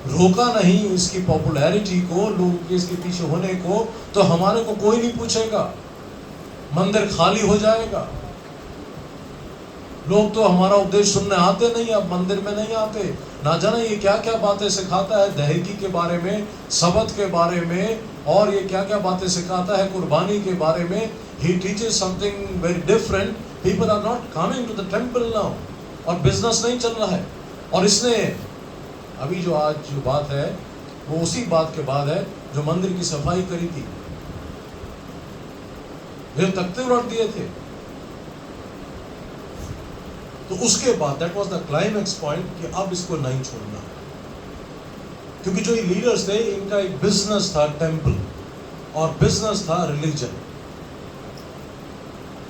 रोका नहीं इसकी पॉपुलैरिटी को, लोगों के इसके पीछे होने को, तो हमारे को कोई नहीं पूछेगा, मंदिर खाली हो जाएगा. लोग तो हमारा उपदेश सुनने आते नहीं, अब मंदिर में नहीं आते. ना जाने ये क्या क्या बातें सिखाता है दहेगी के बारे में, सबत के बारे में, और ये क्या क्या बातें सिखाता है कुर्बानी के बारे में. He teaches something very different. People are not coming to the temple now. और बिजनेस नहीं चल रहा है. और इसने अभी जो आज जो बात है वो उसी बात के बाद है जो मंदिर की सफाई करी थी, वे तख्ते उलट दिए थे. तो उसके बाद that was the climax point कि अब इसको नहीं छोड़ना, क्योंकि जो ये लीडर्स थे इनका एक बिजनेस था टेंपल, और बिजनेस था रिलीजन.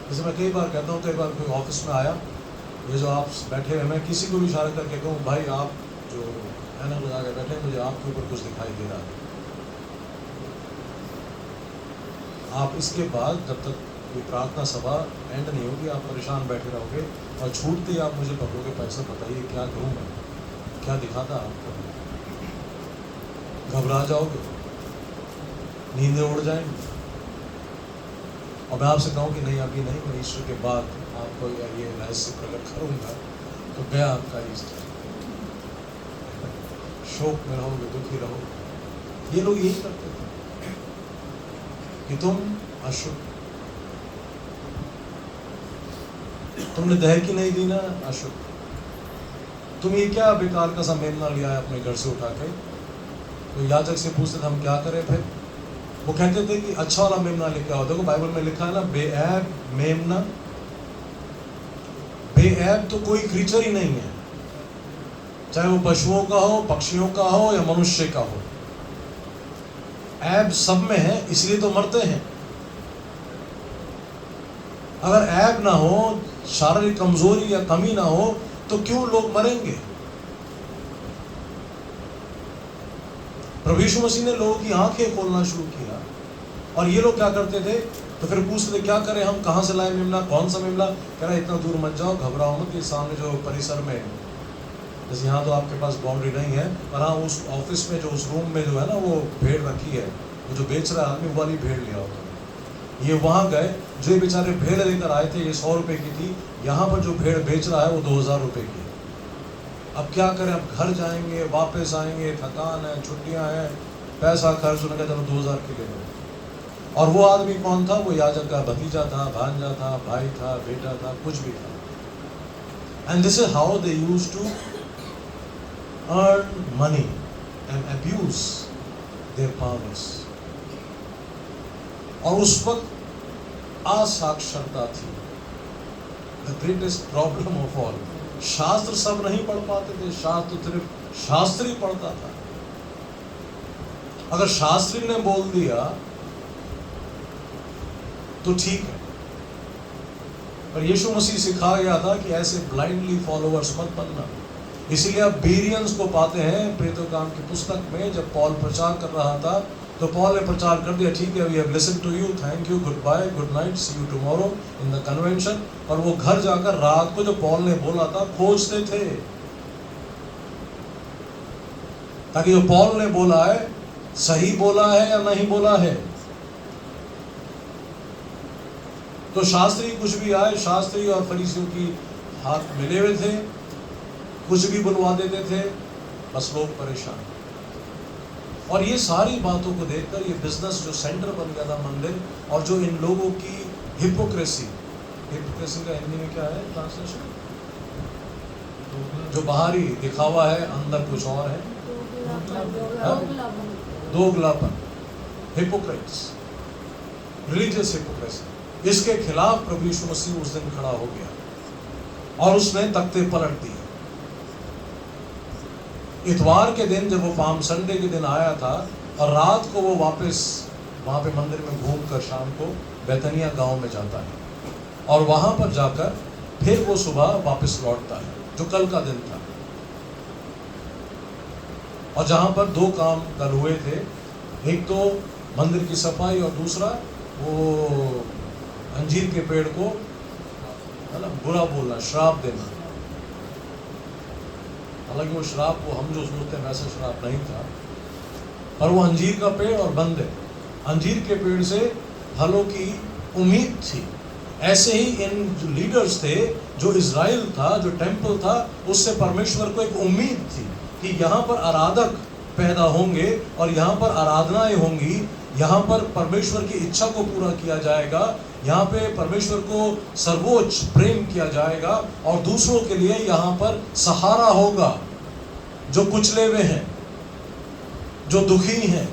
जैसे मैं कई बार कहता हूँ, कई बार कोई ऑफिस में आया, ये जो आप बैठे हैं, मैं किसी को भी इशारा करके कहूँ भाई आप जो है ना लगा के बैठे, मुझे आपके ऊपर कुछ दिखाई दे रहा है. आप इसके बाद जब तक ये प्रार्थना सभा एंड नहीं होगी, आप परेशान बैठे रहोगे, और छूटते ही आप मुझे पकड़ोगे, पैसा बताइए क्या करूँ मैं, क्या दिखाता आपको? घबरा जाओगे, नींदें उड़ जाएंगी. और मैं आपसे कहूँ कि नहीं अभी नहीं, मैं ईस्टर के बाद आपको ये रहस्य प्रकट करूँगा, तो गया आपका ईस्टर. शोक में रहोगे, दुखी रहोगे. ये लोग यही करते थे कि तुम अशुद्ध, तुमने दहेकी नहीं दी ना, अशुद्ध. तुम ये क्या बेकार का सा मेमना लिया है अपने घर से उठा के? तो याजक से पूछते थे हम क्या करें? फिर वो कहते थे कि अच्छा वाला मेमना लेके आओ. देखो बाइबल में लिखा है ना, बेऐब मेमना. बेऐब तो कोई क्रीचर ही नहीं है, चाहे वो पशुओं का हो, पक्षियों का हो, या मनुष्य का हो. ऐब सब में है, इसलिए तो मरते हैं. अगर ऐब ना हो, शारीरिक कमजोरी या कमी ना हो, तो क्यों लोग मरेंगे? प्रभु यीशु मसीह ने लोगों की आंखें खोलना शुरू किया, और ये लोग क्या करते थे? तो फिर पूछते थे क्या करें हम, कहाँ से लाए मेमना, कौन सा मेमना? कह रहा इतना दूर मत जाओ, घबराओ मत, ये सामने जो परिसर में, जैसे यहाँ तो आपके पास बाउंड्री नहीं है, पर हाँ उस ऑफिस में जो उस रूम में जो है ना वो भेड़ रखी है, वो जो बेच रहा है आदमी वाली भेड़ लिया होता है. ये वहाँ गए, जो ये बेचारे भेड़ लेकर आए थे, ये 100 रुपये की थी, यहाँ पर जो भेड़ बेच रहा है वो 2000 रुपये की. अब क्या करें? अब घर जाएंगे, वापस आएंगे, थकान है, छुट्टियाँ हैं, पैसा खर्च होने का, चलो 2000 की ले लो. और वो आदमी कौन था? वो याजक का भतीजा था, भांजा था, भाई था, बेटा था, कुछ भी था. And this is how they used to earn money and abuse their powers. और उस वक्त असाक्षरता थी, the greatest problem of all. शास्त्र सब नहीं पढ़ पाते थे, शास्त्र सिर्फ शास्त्री पढ़ता था. अगर शास्त्री ने बोल दिया तो ठीक है, पर यीशु मसीह सिखा गया था कि ऐसे ब्लाइंडली फॉलोअर्स मत बनना. इसलिए आप बेरियंस को पाते हैं प्रेरितों के काम की पुस्तक में, जब पॉल प्रचार कर रहा था तो पॉल ने प्रचार कर दिया, ठीक है, we have listen to you, thank you, good bye, good night, see you tomorrow in the convention. और वो घर जाकर रात को जो पॉल ने बोला था खोजते थे, ताकि जो पॉल ने बोला है सही बोला है या नहीं बोला है। तो शास्त्री कुछ भी आए, शास्त्री और फरीसियों की हाथ मिले हुए थे, कुछ भी बुलवा देते थे, बस लोग परेशान। और ये सारी बातों को देखकर ये बिजनेस जो सेंटर बन गया था मंदिर, और जो इन लोगों की हिपोक्रेसी, हिपोक्रेसी का हिंदी में क्या है ट्रांसलेशन? जो बाहरी दिखावा है, अंदर कुछ और है, दोगलापन, हिपोक्रेट्स, रिलीजियस हिपोक्रेसी। इसके खिलाफ प्रभु यीशु मसीह उस दिन खड़ा हो गया और उसने तख्ते पलट दिए। इतवार के दिन जब वो पाम संडे के दिन आया था और रात को वो वापस वहाँ पे मंदिर में घूमकर शाम को बैतनिया गांव में जाता है और वहाँ पर जाकर फिर वो सुबह वापस लौटता है, जो कल का दिन था। और जहाँ पर दो काम कल हुए थे, एक तो मंदिर की सफाई और दूसरा वो अंजीर के पेड़ को बुरा बोलना, श्राप देना। हालांकि वो श्राप वो हम जो सोचते हैं वैसा श्राप नहीं था, पर वो अंजीर का पेड़ और बंदे, अंजीर के पेड़ से फलों की उम्मीद थी। ऐसे ही इन जो लीडर्स थे, जो इज़राइल था, जो टेम्पल था, उससे परमेश्वर को एक उम्मीद थी कि यहाँ पर आराधक पैदा होंगे और यहाँ पर आराधनाएं होंगी, यहाँ पर परमेश्वर की इच्छा को पूरा किया जाएगा, यहाँ पे परमेश्वर को सर्वोच्च प्रेम किया जाएगा और दूसरों के लिए यहाँ पर सहारा होगा, जो कुचले हुए हैं, जो दुखी हैं,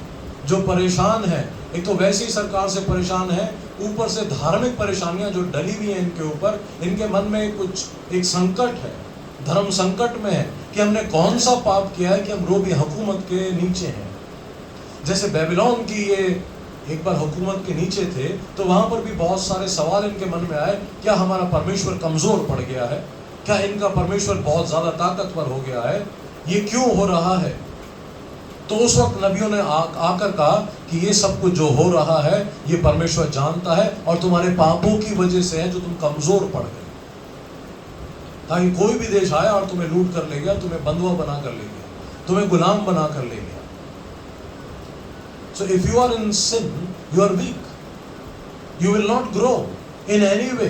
जो परेशान हैं। एक तो वैसी सरकार से परेशान है, ऊपर से धार्मिक परेशानियां जो डली हुई हैं इनके ऊपर। इनके मन में कुछ एक संकट है, धर्म संकट में है कि हमने कौन सा पाप किया है कि हम रोमी हुकूमत के नीचे हैं। जैसे बेबीलोन की ये एक बार हुकूमत के नीचे थे, तो वहाँ पर भी बहुत सारे सवाल इनके मन में आए, क्या हमारा परमेश्वर कमज़ोर पड़ गया है? क्या इनका परमेश्वर बहुत ज़्यादा ताकतवर हो गया है? ये क्यों हो रहा है? तो उस वक्त नबियों ने आकर कहा कि ये सब कुछ जो हो रहा है ये परमेश्वर जानता है और तुम्हारे पापों की वजह से है जो तुम कमज़ोर पड़ गए। ताकि कोई भी देश आया और तुम्हें लूट कर ले गया, तुम्हें बंधुआ बना कर ले गया, तुम्हें गुलाम बना कर ले गया। So if you are in sin, you are weak. You will not grow in any way.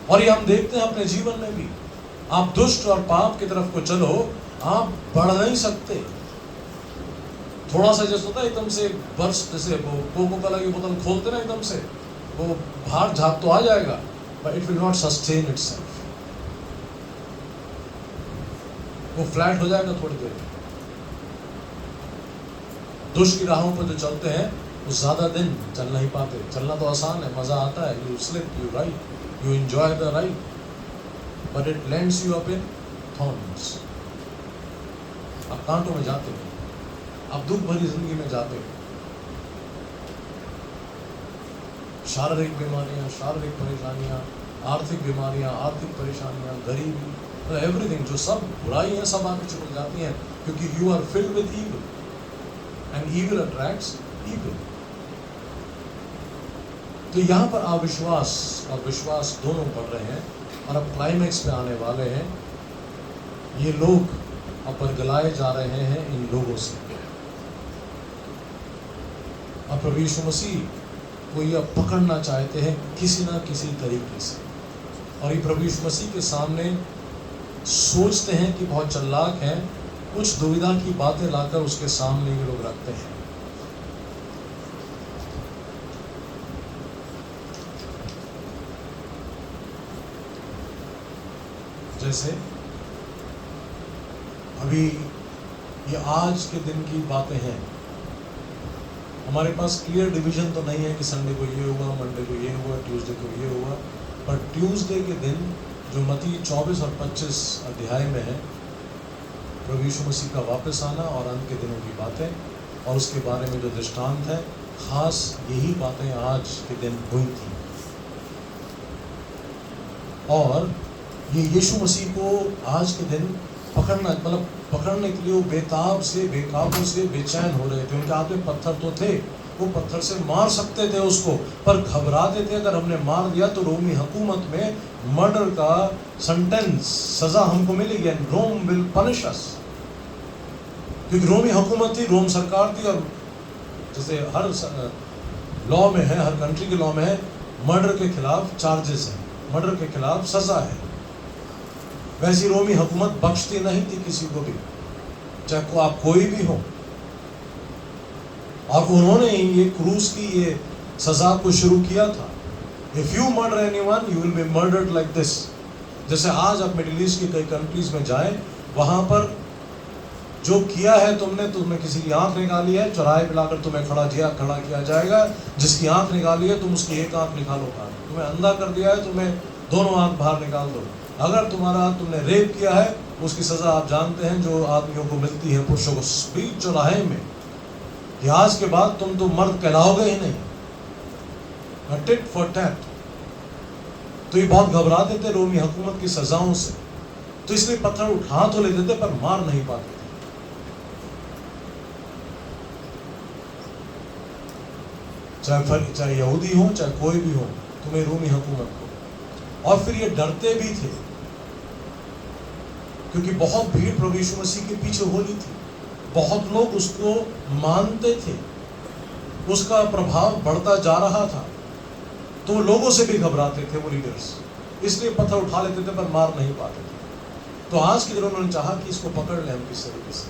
और ये हम देखते हैं अपने जीवन में भी, आप दुष्ट और पाप की तरफ को चलो, आप बढ़ नहीं सकते। थोड़ा सा जैसे होता है एकदम से बर्स, जैसे वो कोको कोला की बोतल खोलते ना एकदम से, वो बाहर झाग तो आ जाएगा, but it will not sustain itself. वो फ्लैट हो जाएगा थोड़ी देर में। दुष्ट की राहों पर जो चलते हैं वो ज़्यादा दिन चल नहीं पाते। चलना तो आसान है, मज़ा आता है, you slip, you ride, you enjoy the ride, but it lands you up in thorns. आप कांटों में जाते हो, आप दुख भरी जिंदगी में जाते हो। शारीरिक बीमारियां, शारीरिक परेशानियां, आर्थिक बीमारियां, आर्थिक परेशानियां, गरीबी, एवरीथिंग, जो सब बुराई है सब आपको चिपक जाती हैं, क्योंकि you are filled with evil and evil attracts evil. तो यहाँ पर अविश्वास और विश्वास दोनों बढ़ रहे हैं और अब क्लाइमैक्स पे आने वाले हैं। ये लोग अब बरगलाए जा रहे हैं इन लोगों से। अब प्रभु यीशु मसीह को ये पकड़ना चाहते हैं किसी ना किसी तरीके से, और ये प्रभु यीशु मसीह के सामने सोचते हैं कि बहुत चालाक हैं, कुछ दुविधा की बातें लाकर उसके सामने ये लोग रखते हैं। जैसे अभी ये आज के दिन की बातें हैं, हमारे पास क्लियर डिवीजन तो नहीं है कि संडे को ये हुआ, मंडे को ये हुआ, ट्यूसडे को ये हुआ, पर ट्यूसडे के दिन जो मत्ती 24 और 25 अध्याय में है, प्रभु यीशु मसीह का वापस आना और अंत के दिनों की बातें और उसके बारे में जो दृष्टांत है, खास यही बातें आज के दिन हुई थी। और ये यीशु मसीह को आज के दिन पकड़ना, मतलब पकड़ने के लिए वो बेताब से, बेकाबू से बेचैन हो रहे थे। उनके हाथ में पत्थर तो थे, वो पत्थर से मार सकते थे उसको, पर घबराते थे अगर हमने मार दिया तो रोमी हुकूमत में मर्डर का सेंटेंस, सजा हमको मिलेगी, एंड रोम विल पनिश अस। क्योंकि रोमी हुकूमत थी, रोम सरकार थी, और जैसे हर लॉ में है, हर कंट्री के लॉ में है, मर्डर के खिलाफ चार्जेस हैं, मर्डर के खिलाफ सजा है। वैसी रोमी हुकूमत बख्शती नहीं थी किसी को भी, चाहे को आप कोई भी हो। और उन्होंने ये क्रूस की ये सजा को शुरू किया था। If you murder anyone you will be murdered like this. जैसे आज आप मिडिल ईस्ट की कई कंट्रीज में जाएं, वहां पर जो किया है तुमने किसी की आंख निकाली है, चौराहे पे लाकर तुम्हें खड़ा किया जाएगा। जिसकी आंख निकाली है तुम उसकी एक आंख निकालो बाहर, तुम्हें अंधा कर दिया है तुम्हें दोनों आंख बाहर निकाल दो। अगर तुमने रेप किया है उसकी सजा आप जानते हैं जो आदमियों को मिलती है, पुरुषों को, बीच चौराहे में, कि आज के बाद तुम तो मर्द कहलाओगे ही नहीं, टिट फॉर टैट। तो ये बहुत घबराते थे रोमी हुकूमत की सजाओं से, तो इसलिए पत्थर उठा तो लेते थे पर मार नहीं पाते थे। चाहे यहूदी हो चाहे कोई भी हो, तुम्हें रोमी हुकूमत को। और फिर ये डरते भी थे क्योंकि बहुत भीड़ प्रभु यीशु मसीह के पीछे हो रही थी, बहुत लोग उसको मानते थे, उसका प्रभाव बढ़ता जा रहा था, तो वो लोगों से भी घबराते थे वो लीडर्स, इसलिए पत्थर उठा लेते थे पर मार नहीं पाते थे। तो आज के दिन उन्होंने चाहा कि इसको पकड़ लें हम किस तरीके से,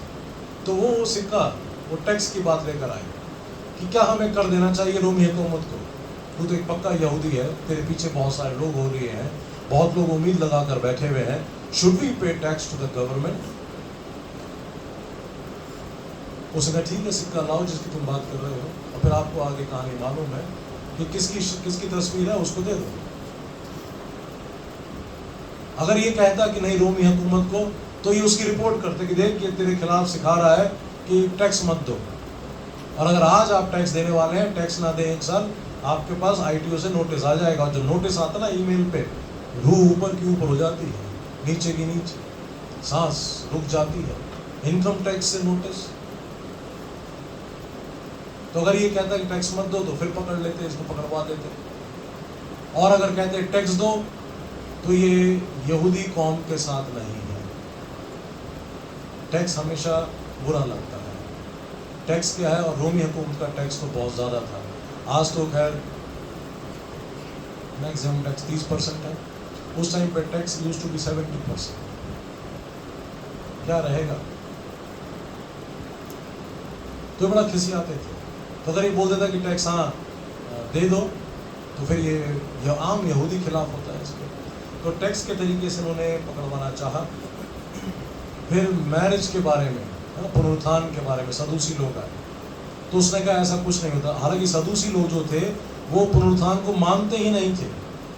तो वो सिक्का, वो टैक्स की बात लेकर आए कि क्या हमें कर देना चाहिए रोमी हुकूमत को। तू तो एक पक्का यहूदी है, तेरे पीछे बहुत सारे लोग हो रहे हैं, बहुत लोग उम्मीद लगा कर बैठे हुए हैं, शुड वी पे टैक्स टू द गवर्नमेंट। उसने कहा ठीक है, सिक्का लाओ जिसकी तुम बात कर रहे हो, और फिर आपको आगे कहानी मालूम है कि किसकी तस्वीर है, उसको दे दो। अगर ये कहता कि नहीं रोमी हुकूमत को, तो ये उसकी रिपोर्ट करते कि देख ये तेरे खिलाफ सिखा रहा है कि टैक्स मत दो, और अगर आज आप टैक्स देने वाले हैं, टैक्स ना दें 1 साल, आपके पास ITO से नोटिस आ जाएगा। और जो नोटिस आता ना ईमेल पे, रूह ऊपर की ऊपर हो जाती है, नीचे की नीचे, सांस रुक जाती है। इनकम टैक्स से नोटिस, तो अगर ये कहता है कि टैक्स मत दो तो फिर पकड़ लेते, इसको पकड़वा देते। और अगर कहते टैक्स दो तो ये यहूदी कौम के साथ नहीं है, टैक्स हमेशा बुरा लगता है। टैक्स क्या है, और रोमी हुकूमत का टैक्स तो बहुत ज़्यादा था। आज तो खैर मैक्सिमम टैक्स 30% है, उस टाइम पे टैक्स यूज्ड टू बी 70%। क्या रहेगा, तो बड़ा खिसियाते थे। तो अगर ये बोल देता कि टैक्स हाँ दे दो, तो फिर ये आम यहूदी खिलाफ होता है इसके। तो टैक्स के तरीके से उन्होंने पकड़वाना चाहा। फिर मैरिज के बारे में, पुनरुत्थान के बारे में सदूसी लोग आए, तो उसने कहा ऐसा कुछ नहीं होता। हालांकि सदूसी लोग जो थे वो पुनरुत्थान को मानते ही नहीं थे,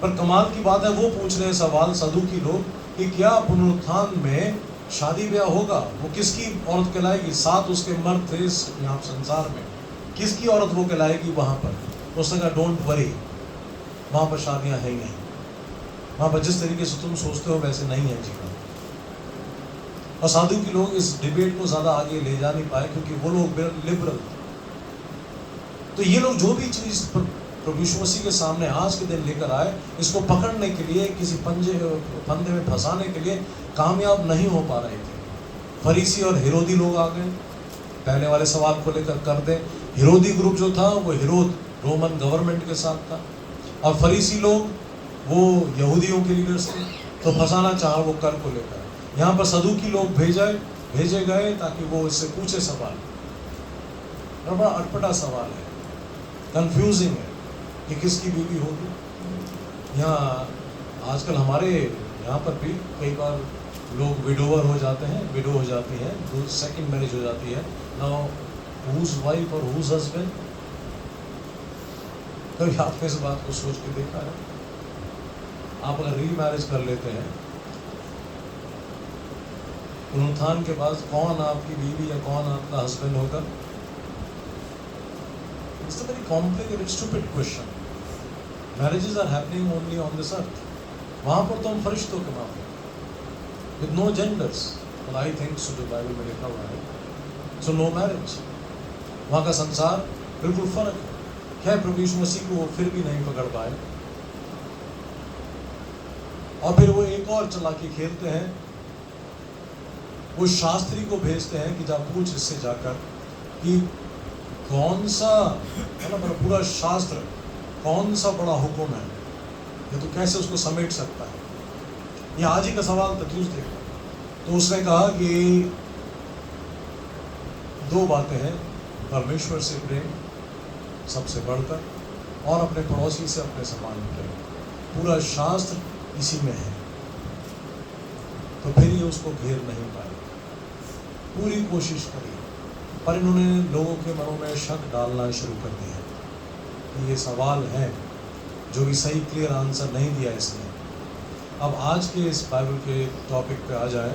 पर कमाल की बात है वो पूछ रहे हैं सवाल सदूकी लोग कि क्या पुनरुत्थान में शादी ब्याह होगा, वो किसकी औरत कहलाएगी, 7 उसके मर्द थे यहाँ संसार में, किसकी औरत वो कहलाएगी वहाँ पर। उसने कहा डोंट वरी, वहाँ पर शादियाँ है ही नहीं, वहाँ पर जिस तरीके से तुम सोचते हो वैसे नहीं है जीवन। और साधु के लोग इस डिबेट को ज़्यादा आगे ले जा नहीं पाए क्योंकि वो लोग लिबरल थे। तो ये लोग जो भी चीज़ प्रभु यीशु मसीह के सामने आज के दिन लेकर आए, इसको पकड़ने के लिए, किसी फंदे में फंसाने के लिए कामयाब नहीं हो पा रहे थे। फरीसी और हेरोदी लोग आ गए, पहले वाले सवाल को लेकर कर दें। हेरोदी ग्रुप जो था वो हेरोद रोमन गवर्नमेंट के साथ था, और फरीसी लोग वो यहूदियों के लीडर्स थे, तो फंसाना चाहा वो कर को लेकर। यहाँ पर सदूकी लोग भेजे गए ताकि वो इससे पूछे सवाल। बड़ा अटपटा सवाल है, कंफ्यूजिंग है कि किसकी बीवी होगी। यहाँ आजकल हमारे यहाँ पर भी कई बार लोग विडोवर हो जाते हैं, विडो हो जाती हैं, तो सेकंड मैरिज हो जाती है। नाउ हुज वाइफ और हुज हस्बैंड, कभी आपने इस बात को सोच के देखा है? आप अगर रीमैरिज कर लेते हैं, पुनरुत्थान के बाद कौन आपकी बीवी या कौन आपका हस्बैंड होगा? It's a very complicated stupid question. Marriages are happening only on this earth. वहाँ पर तो हम फरिश्तों के मामले, विद नो जेंडर्स, और आई थिंक सो जो बाइबल में लिखा हुआ है, सो नो मैरिज। वहाँ का संसार बिल्कुल फर्क है। क्या प्रभु यीशु मसीह को वो फिर भी नहीं पकड़ पाए, और फिर वो एक और चालाकी खेलते हैं, वो शास्त्री को भेजते हैं कि जा पूछ इससे जाकर कि कौन सा, मतलब पूरा शास्त्र कौन सा बड़ा हुक्म है, ये तो कैसे उसको समेट सकता है। ये आज ही का सवाल था ट्यूसडे। तो उसने कहा कि दो बातें हैं, परमेश्वर से प्रेम सबसे बढ़कर, और अपने पड़ोसी से अपने समान प्रेम। पूरा शास्त्र इसी में है। तो फिर ये उसको घेर नहीं पाए, पूरी कोशिश करी, पर इन्होंने लोगों के मनों में शक डालना शुरू कर दिया कि ये सवाल है जो कि सही क्लियर आंसर नहीं दिया इसने। अब आज के इस बाइबल के टॉपिक पे आ जाए,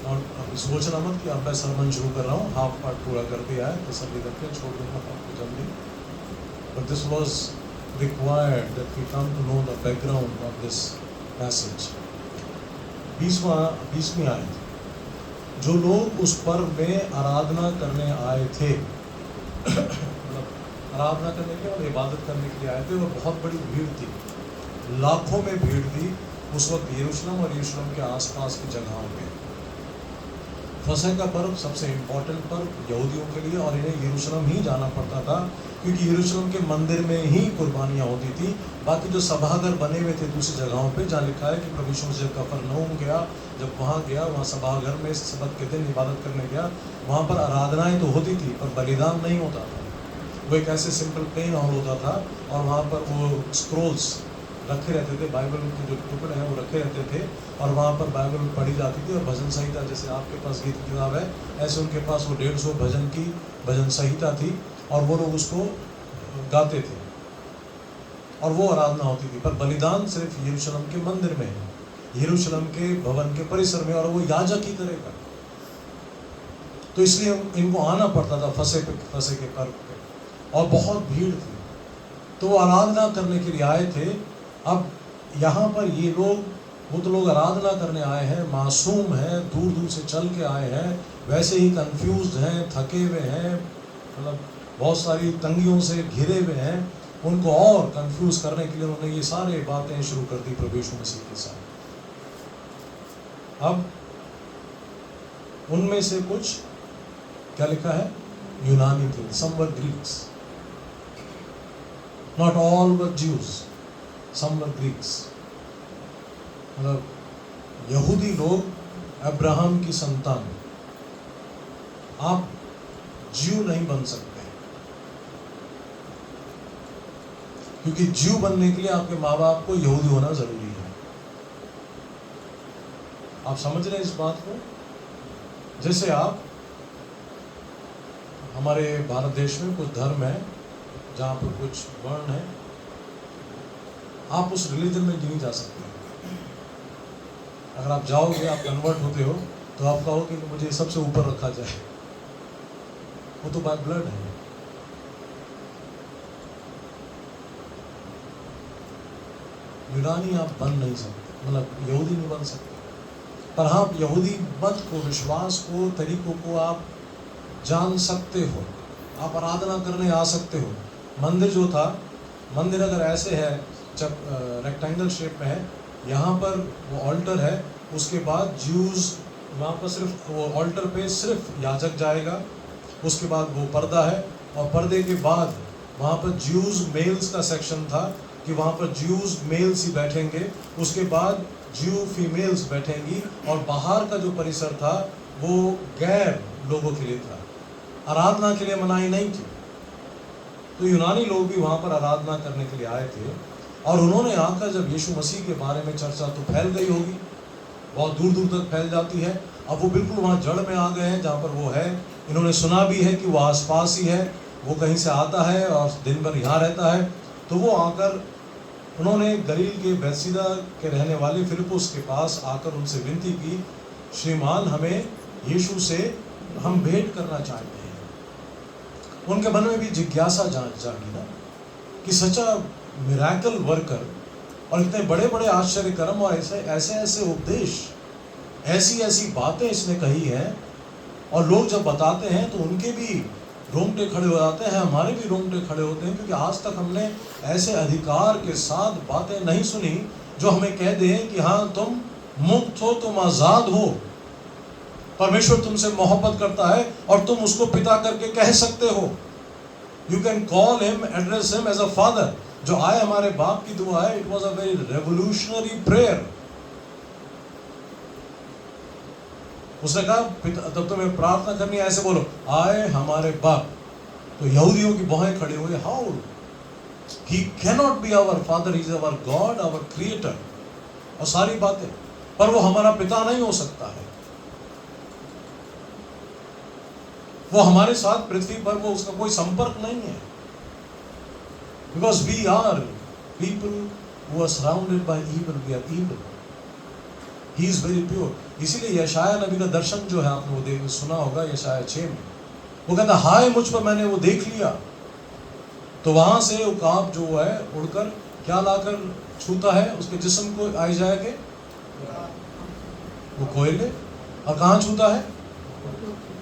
और अब सोचना मत कि अब मैं सरमन शुरू कर रहा हूँ, हाफ पार्ट पूरा कर दिया है, तसल्ली करके छोड़ दूंगा आपको जल्दी। But this was required that we come to know the background of this passage. 20वीं आयत, जो लोग उस पर्व में आराधना करने आए थे मतलब आराधना करने के और इबादत करने के लिए आए थे, वो बहुत बड़ी भीड़ थी, लाखों में भीड़ थी उस वक्त यरूशलेम और यरूशलेम के आसपास की जगहों पे। फसह का पर्व सबसे इम्पोर्टेंट पर्व यहूदियों के लिए, और इन्हें यरूशलेम ही जाना पड़ता था क्योंकि यरूशलेम के मंदिर में ही कुर्बानियाँ होती थी। बाकी जो सभाघर बने हुए थे दूसरी जगहों पे, जहाँ लिखा है कि प्रभु यीशु मसीह कफरनहूम गया, जब वहाँ गया, वहाँ सभाघर में सबत के दिन इबादत करने गया, वहाँ पर आराधनाएँ तो होती थी पर बलिदान नहीं होता था। वो एक ऐसे सिंपल प्लेन हॉल होता था, और वहाँ पर वो स्क्रोल्स रखे रहते थे, बाइबल के जो टुकड़े हैं वो रखे रहते थे, और वहाँ पर बाइबल पढ़ी जाती थी। और भजन संहिता, जैसे आपके पास गीत की किताब है, ऐसे उनके पास वो 150 भजन की भजन संहिता थी, और वो लोग उसको गाते थे, और वो आराधना होती थी। पर बलिदान सिर्फ यरूशलेम के मंदिर में है, यरूशलेम के भवन के परिसर में, और वो याजक ही करेगा। तो इसलिए इनको आना पड़ता था फसह के पर्व पे, और बहुत भीड़ थी, तो वो आराधना करने के लिए आए थे। अब यहाँ पर ये लोग, वो तो लोग आराधना करने आए हैं, मासूम हैं, दूर दूर से चल के आए हैं, वैसे ही कंफ्यूज हैं, थके हुए हैं, मतलब बहुत सारी तंगियों से घिरे हुए हैं। उनको और कंफ्यूज करने के लिए उन्होंने ये सारे बातें शुरू कर दी प्रभु यीशु मसीह के साथ। अब उनमें से कुछ, क्या लिखा है, यूनानी थे, some were Greeks, not all were Jews, some were Greeks। मतलब यहूदी लोग अब्राहम की संतान, आप ज्यू नहीं बन सकते, क्योंकि ज्यू बनने के लिए आपके माँ बाप को यहूदी होना जरूरी है। आप समझ रहे हैं इस बात को? जैसे आप, हमारे भारत देश में कुछ धर्म है जहाँ पर कुछ वर्ण है, आप उस रिलीजन में नहीं जा सकते। अगर आप जाओगे, आप कन्वर्ट होते हो, तो आप कहोगे कि मुझे सबसे ऊपर रखा जाए, वो तो बाय ब्लड है। यूनानी आप बन नहीं सकते, मतलब यहूदी नहीं बन सकते, पर हाँ यहूदी मत को, विश्वास को, तरीकों को आप जान सकते हो, आप आराधना करने आ सकते हो। मंदिर जो था, मंदिर अगर ऐसे है, जब रेक्टेंगल शेप में है, यहाँ पर वो ऑल्टर है, उसके बाद ज्यूज़ वहाँ पर सिर्फ वो ऑल्टर पे सिर्फ याजक जाएगा, उसके बाद वो पर्दा है, और पर्दे के बाद वहाँ पर ज्यूज़ मेल्स का सेक्शन था कि वहाँ पर ज्यूज़ मेल्स ही बैठेंगे, उसके बाद ज्यू फीमेल्स बैठेंगी, और बाहर का जो परिसर था वो गैर लोगों के लिए था, आराधना के लिए मनाही नहीं थी। तो यूनानी लोग भी वहाँ पर आराधना करने के लिए आए थे, और उन्होंने आकर जब यीशु मसीह के बारे में चर्चा तो फैल गई होगी, बहुत दूर दूर तक फैल जाती है। अब वो बिल्कुल वहाँ जड़ में आ गए हैं जहाँ पर वो है। इन्होंने सुना भी है कि वो आसपास ही है, वो कहीं से आता है और दिन भर यहाँ रहता है। तो वो आकर उन्होंने गलील के बैतसैदा के रहने वाले फिलिप्पुस के पास आकर उनसे विनती की, श्रीमान हमें यीशु से हम भेंट करना चाहते हैं। उनके मन में भी जिज्ञासा जागी ना कि सच्चा मिरेकल वर्कर और इतने बड़े बड़े आश्चर्य कर्म और ऐसे उपदेश ऐसी ऐसी बातें इसने कही हैं, और लोग जब बताते हैं तो उनके भी रोंगटे खड़े हो जाते हैं, हमारे भी रोंगटे खड़े होते हैं, क्योंकि आज तक हमने ऐसे अधिकार के साथ बातें नहीं सुनी जो हमें कह दे कि हाँ तुम मुक्त हो, तुम आजाद हो, परमेश्वर तुमसे मोहब्बत करता है और तुम उसको पिता करके कह सकते हो। You can call him, address him as a father. जो आए हमारे बाप की दुआ है, it was a very revolutionary prayer. उसने कहा तब तुम्हें प्रार्थना करनी है, ऐसे बोलो, आए हमारे बाप। तो यहूदियों की बाहें खड़ी हुई, how he can not be our father, he is our God, our creator, और सारी बातें, पर वो हमारा पिता नहीं हो सकता है। वो हमारे साथ पृथ्वी पर वो उसका कोई संपर्क नहीं है, because we are people who are surrounded by evil, we are evil, he is very pure. इसीलिए यशाया नबी का दर्शन जो है, आपने वो सुना होगा यशाया 6 में, वो कहता हाय मुझ पर मैंने वो देख लिया। तो वहां से उकाब जो है उड़कर क्या लाकर छूता है उसके जिस्म को, आई जाए के वो कोयले, और कहाँ छूता है,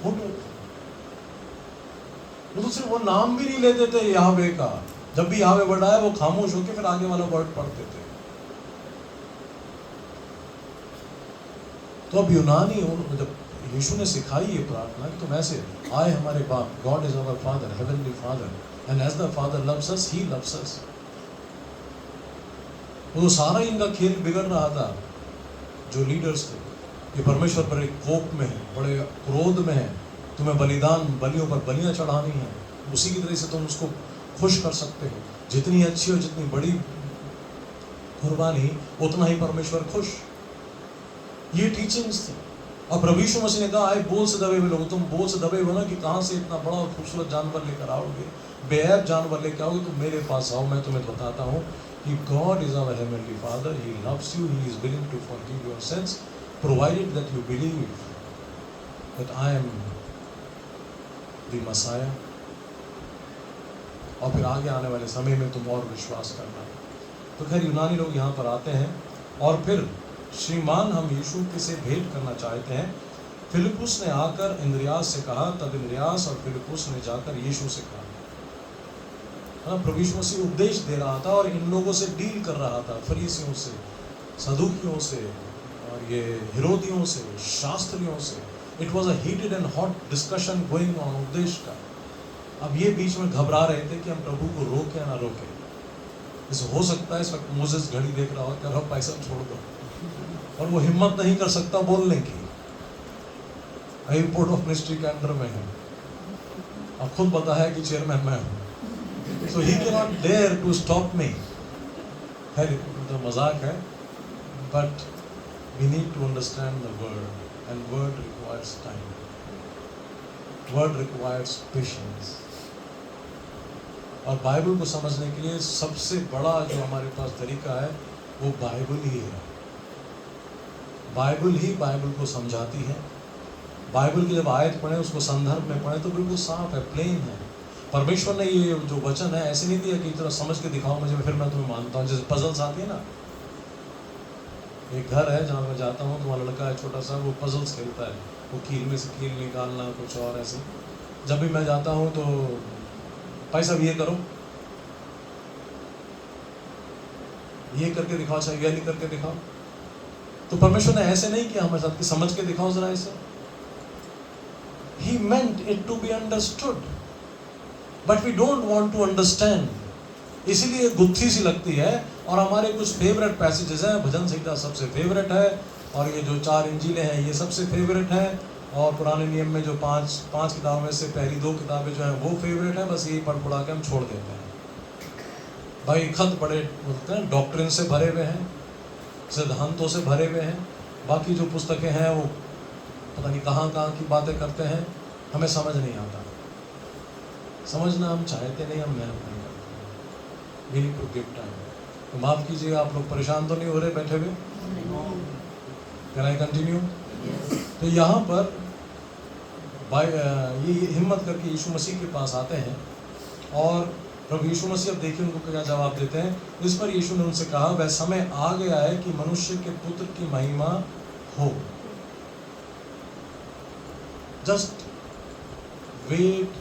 होठों। वो तो सिर्फ वो नाम भी नहीं लेते थे याहवे का, जब भी याहवे वर्ड आया वो खामोश होकर फिर आगे वाला वर्ड पढ़ते थे। तो अब यूनानी जब यीशु ने सिखाई ये प्रार्थना कि तुम ऐसे, आए हमारे बाप, God is our father, heavenly father, and as the father loves us, he loves us. वो सारा इनका खेल बिगड़ रहा था जो लीडर्स थे, ये परमेश्वर पर एक कोप में है, बड़े क्रोध में है, तुम्हें बलिदान, बलियों पर बलियां चढ़ानी है, उसी की तरह से तुम उसको खुश कर सकते हो। जितनी अच्छी और जितनी बड़ी कुर्बानी उतना ही परमेश्वर खुश। ये टीचिंग्स थी। और प्रभु यीशु मसीह ने कहा, आए बोझ से दबे हुए लोग, तुम बोझ से दबे हो ना कि कहाँ से इतना बड़ा और खूबसूरत जानवर लेकर आओगे, बेऐब जानवर लेकर आओगे, तो मेरे पास आओ, मैं तुम्हें बताता हूँ कि God is our heavenly father, he loves you, he is willing to forgive your sins, provided that you believe that I am the messiah. और फिर आगे आने वाले समय में तुम और विश्वास करना। तो खैर यूनानी लोग यहाँ पर आते हैं, और फिर श्रीमान हम यीशु से भेंट करना चाहते हैं। फिलिपुस ने आकर इंद्रियास से कहा, तब इंद्रियास और फिलिपुस ने जाकर यीशु से कहा। प्रभु यीशु मसीह उपदेश दे रहा था और इन लोगों से डील कर रहा था, फरीसियों से, सदूकियों से, और ये हेरोदियों से, शास्त्रियों से। It was a heated and hot discussion going on उपदेश का। अब ये बीच में घबरा रहे थे कि हम प्रभु को रोके या ना रोके। इसे हो सकता है इस वक्त मोसेस घड़ी देख रहा हो, कह रहा हो पैसा छोड़ दो, और वो हिम्मत नहीं कर सकता बोलने की, रिपोर्ट ऑफ मिनिस्ट्री के अंडर में है, अब खुद बता है कि चेयरमैन मैं हूँ, so he can not dare to stop me. है तो मजाक है, but we need to understand the word, and word requires time, word requires patience. और बाइबल को समझने के लिए सबसे बड़ा जो हमारे पास तरीका है वो बाइबल ही है। बाइबल ही बाइबल को समझाती है। बाइबल की जब आयत पढ़े, उसको संदर्भ में पढ़े, तो बिल्कुल साफ है, प्लेन है। परमेश्वर ने ये जो वचन है ऐसे नहीं दिया कि तरह समझ के दिखाओ मुझे, फिर मैं तुम्हें मानता हूँ। जैसे पजल्स आती है ना, एक घर है जहाँ मैं जाता हूँ, तो वहाँ लड़का है छोटा सा, वो पजल्स खेलता है, वो कील में से कील निकालना, कुछ और ऐसे। जब भी मैं जाता हूँ तो भाई साहब ये करो, ये करके दिखाओ, अच्छा ये नहीं करके दिखाओ। तो परमेश्वर ने ऐसे नहीं किया हमारे साथ कि समझ के दिखाओ जरा इसे। He meant it to be understood, but we don't want to understand. इसीलिए गुत्थी सी लगती है। और हमारे कुछ फेवरेट पैसेजेस हैं, भजन संहिता सबसे फेवरेट है, और ये जो 4 इंजीलें हैं ये सबसे फेवरेट हैं, और पुराने नियम में जो 5 किताबों में से पहली 2 किताबें जो हैं वो फेवरेट है। बस यही पढ़ पढ़ा के हम छोड़ देते हैं। भाई खत बड़े बोलते हैं, डॉक्ट्रिन से भरे हुए हैं, सिद्धांतों से भरे हुए हैं, बाकी जो पुस्तकें हैं वो पता नहीं कहाँ की बातें करते हैं, हमें समझ नहीं आता। समझना हम चाहते नहीं, हम मेहनत नहीं करते। We need to give time. तो माफ़ कीजिएगा, आप लोग परेशान तो नहीं हो रहे बैठे हुए? Can I continue? तो यहाँ पर ये हिम्मत करके यीशु मसीह के पास आते हैं, और प्रभु यीशु मसीह अब देखिए उनको क्या जवाब देते हैं। इस पर यीशु ने उनसे कहा, वह समय आ गया है कि मनुष्य के पुत्र की महिमा हो। Just wait,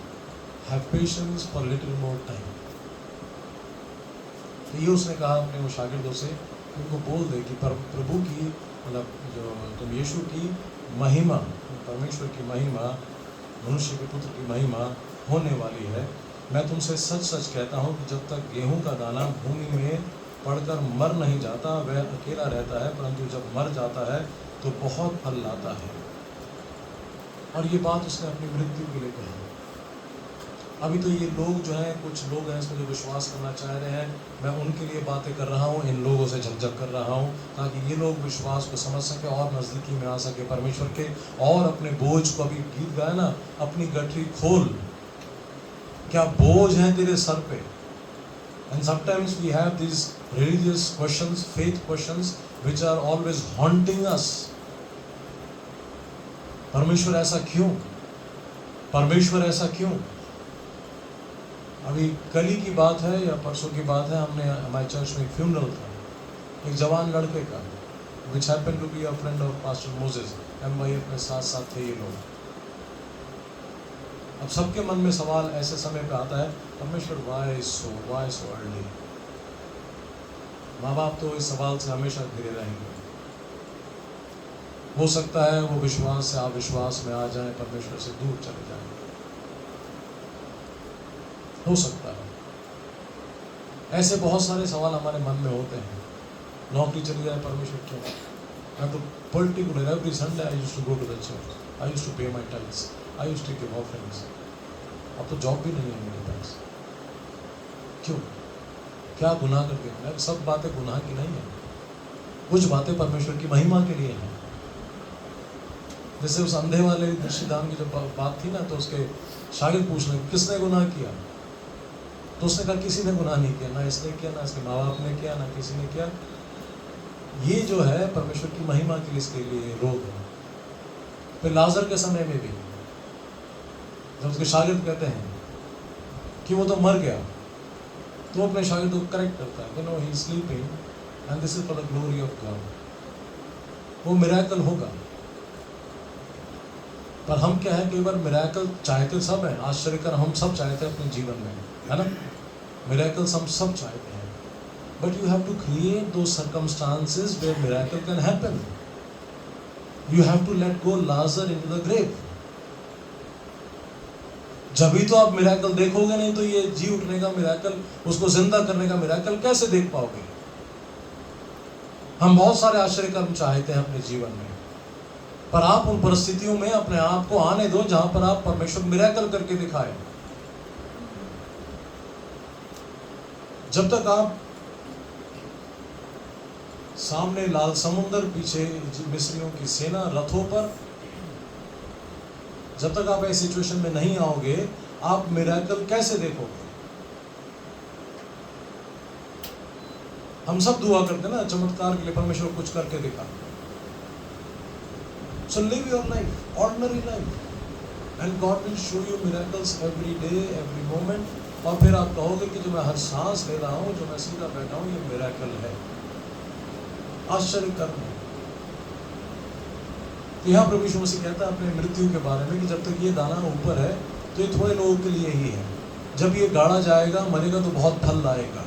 have patience for little more time. तो ये उसने कहा अपने वो शागिर्दों से, उनको बोल दे कि प्रभु की, मतलब जो तुम यीशु की महिमा, परमेश्वर की महिमा, मनुष्य के पुत्र की महिमा होने वाली है। मैं तुमसे सच सच कहता हूँ कि जब तक गेहूं का दाना भूमि में पड़कर मर नहीं जाता वह अकेला रहता है, परंतु जब मर जाता है तो बहुत फल लाता है। और ये बात उसने अपनी मृत्यु के लिए कही। अभी तो ये लोग जो हैं, कुछ लोग हैं इसमें जो विश्वास करना चाह रहे हैं, मैं उनके लिए बातें कर रहा हूँ, इन लोगों से झकझक कर रहा हूँ, ताकि ये लोग विश्वास को समझ सके और नज़दीकी में आ सके परमेश्वर के, और अपने बोझ को, अभी गीत गाया ना, अपनी गठरी खोल, क्या बोझ है तेरे सर पे। And sometimes we have this religious questions, faith questions which are always haunting us. परमेश्वर ऐसा क्यों, परमेश्वर ऐसा क्यों। अभी कल ही की बात है या परसों की बात है, हमने हमारे चर्च में एक फ्यूनरल था एक जवान लड़के का, which happen to be a friend of pastor Moses. हम भाई अपने साथ साथ थे ये लोग। अब सबके मन में सवाल ऐसे समय पे आता है, परमेश्वर वाई सो अर्ली। माँ बाप तो इस सवाल से हमेशा घिरे रहेंगे। हो सकता है वो विश्वास से अविश्वास में आ जाए, परमेश्वर से दूर चले जाए, हो सकता है। ऐसे बहुत सारे सवाल हमारे मन में होते हैं। नौकरी चली जाए, परमेश्वर क्यों। मैं तो particular every Sunday I used to go to the church, I used to pay my times, I used to give offerings. अब तो जॉब भी नहीं है मेरे पास, क्यों, क्या गुनाह करके। मैं सब बातें गुनाह की नहीं है, कुछ बातें परमेश्वर की महिमा के लिए हैं। जैसे उस अंधे वाले दृष्टिदान की जब बात थी ना, तो उसके शागिर्द पूछने किसने गुनाह किया, तो उसने कहा किसी ने गुनाह नहीं किया, ना इसने किया, ना इसके माँ बाप ने किया, ना किसी ने किया। ये जो है परमेश्वर की महिमा के लिए, इसके लिए रोग है। फिर लाजर के समय में भी जब उसके शागिर्द कहते हैं कि वो तो मर गया, तो अपने शागिर्द को करेक्ट करता है, no he is sleeping and this is for the glory of God. वो मिरेकल होगा। पर हम क्या है, कई बार मिरेकल चाहते सब हैं, आश्चर्य हम सब चाहते हैं अपने जीवन में, है ना, मिरेकल्स हम सब चाहते हैं। But you have to create those circumstances where miracle can happen. You have to let go Lazarus into the grave. जब ही तो आप मिरेकल देखोगे, नहीं तो ये जी उठने का मिरेकल, उसको जिंदा करने का मिरेकल कैसे देख पाओगे। हम बहुत सारे आश्चर्य कर्म चाहते हैं अपने जीवन में, पर आप उन परिस्थितियों में अपने आप को आने दो जहां पर आप परमेश्वर मिरेकल करके दिखाए। जब तक आप सामने लाल समुंदर, पीछे मिस्रियों की सेना रथों पर, जब तक आप ऐसी सिचुएशन में नहीं आओगे, आप मिरेकल कैसे देखोगे। हम सब दुआ करते हैं ना चमत्कार के लिए, परमेश्वर कुछ करके दिखा। So live your life, ordinary life, and God will show you miracles every day, every moment. और फिर आप कहोगे कि जो मैं हर सांस ले रहा हूँ, जो मैं सीधा बैठा हूँ, ये मिरेकल है, आश्चर्य कर्म है। तो यहाँ प्रभु यीशु मसीह कहता है अपने मृत्यु के बारे में कि जब तक ये दाना ऊपर है तो ये थोड़े लोगों के लिए ही है। जब ये गाड़ा जाएगा, मरेगा, तो बहुत फल लाएगा,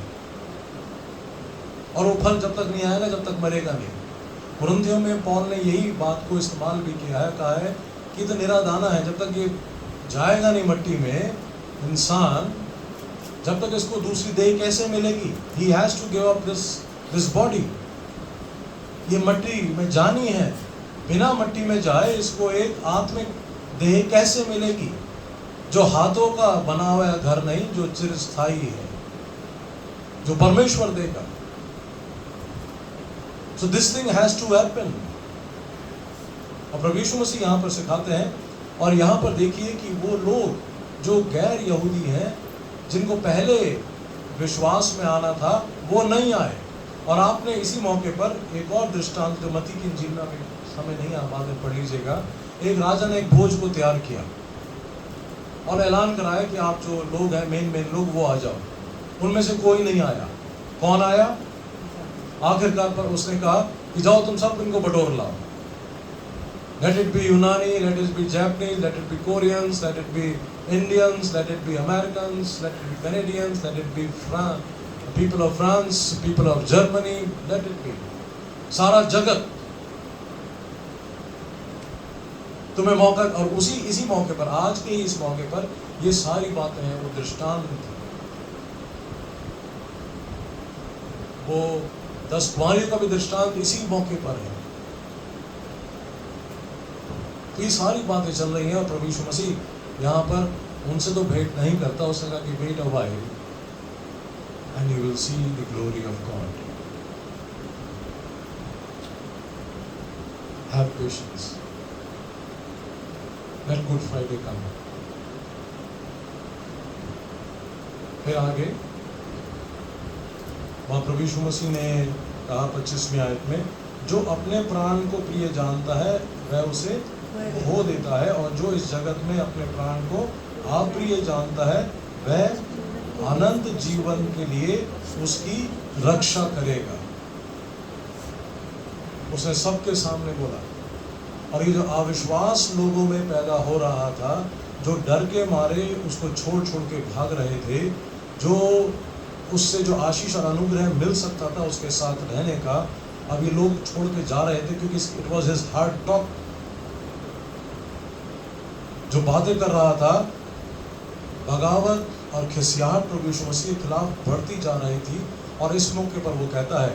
और वो फल जब तक नहीं आएगा, जब तक मरेगा नहीं। कुरिन्थियों में पौल ने यही बात को इस्तेमाल भी किया है, कहा है कि तो निरा दाना है, जब तक ये जाएगा नहीं मट्टी में, इंसान, जब तक इसको दूसरी देह कैसे मिलेगी। He has to give up this body. ये मट्टी में जानी है, बिना मट्टी में जाए इसको एक आत्मिक देह कैसे मिलेगी, जो हाथों का बना हुआ घर नहीं, जो चिरस्थायी है, जो परमेश्वर देगा। So this thing has to happen। और प्रभु यीशु मसीह यहाँ पर सिखाते हैं, और यहाँ पर देखिए कि वो लोग जो गैर यहूदी हैं, जिनको पहले विश्वास में आना था, वो नहीं आए। और आपने इसी मौके पर एक और दृष्टांत, जो मत्ती की इंजील में समय नहीं, आप बाद में पढ़ लीजिएगा, एक राजा ने एक भोज को तैयार किया और ऐलान कराया कि आप जो लोग हैं, मेन लोग, वो आ जाओ। उनमें से कोई नहीं आया। कौन आया? आखिरकार पर उसने कहा कि जाओ तुम सब इनको बटोर लाओ। Let it be Unani, let it be Japanese, let it be Koreans, let it be Indians, let it be Americans, let it be Canadians, let it be people of France, people of Germany, let it be. सारा जगत तुम्हें मौका, और इसी मौके पर, आज के इस मौके पर ये सारी बातें हैं, वो दृष्टांत थी, वो 10 कुंवारियों का भी दृष्टांत इसी मौके पर है। तो ये सारी बातें चल रही हैं और प्रभु यीशु मसीह यहाँ पर उनसे तो भेंट नहीं करता, उसने कहा कि wait a while and you will see the glory of God, have patience, let Good Friday come. फिर आगे वहाँ प्रभु यीशु मसीह ने कहा 25वीं आयत में, जो अपने प्राण को प्रिय जानता है वह उसे खो देता है, और जो इस जगत में अपने प्राण को अप्रिय जानता है वह अनंत जीवन के लिए उसकी रक्षा करेगा। उसने सबके सामने बोला। और ये जो अविश्वास लोगों में पैदा हो रहा था, जो डर के मारे उसको छोड़ छोड़ के भाग रहे थे, जो उससे जो आशीष और अनुग्रह मिल सकता था उसके साथ रहने का, अब ये लोग छोड़ के जा रहे थे, क्योंकि it was his hard talk. जो बातें कर रहा था, बगावत और खिसियाहट प्रभु यीशु मसीह के खिलाफ बढ़ती जा रही थी। और इस मौके पर वो कहता है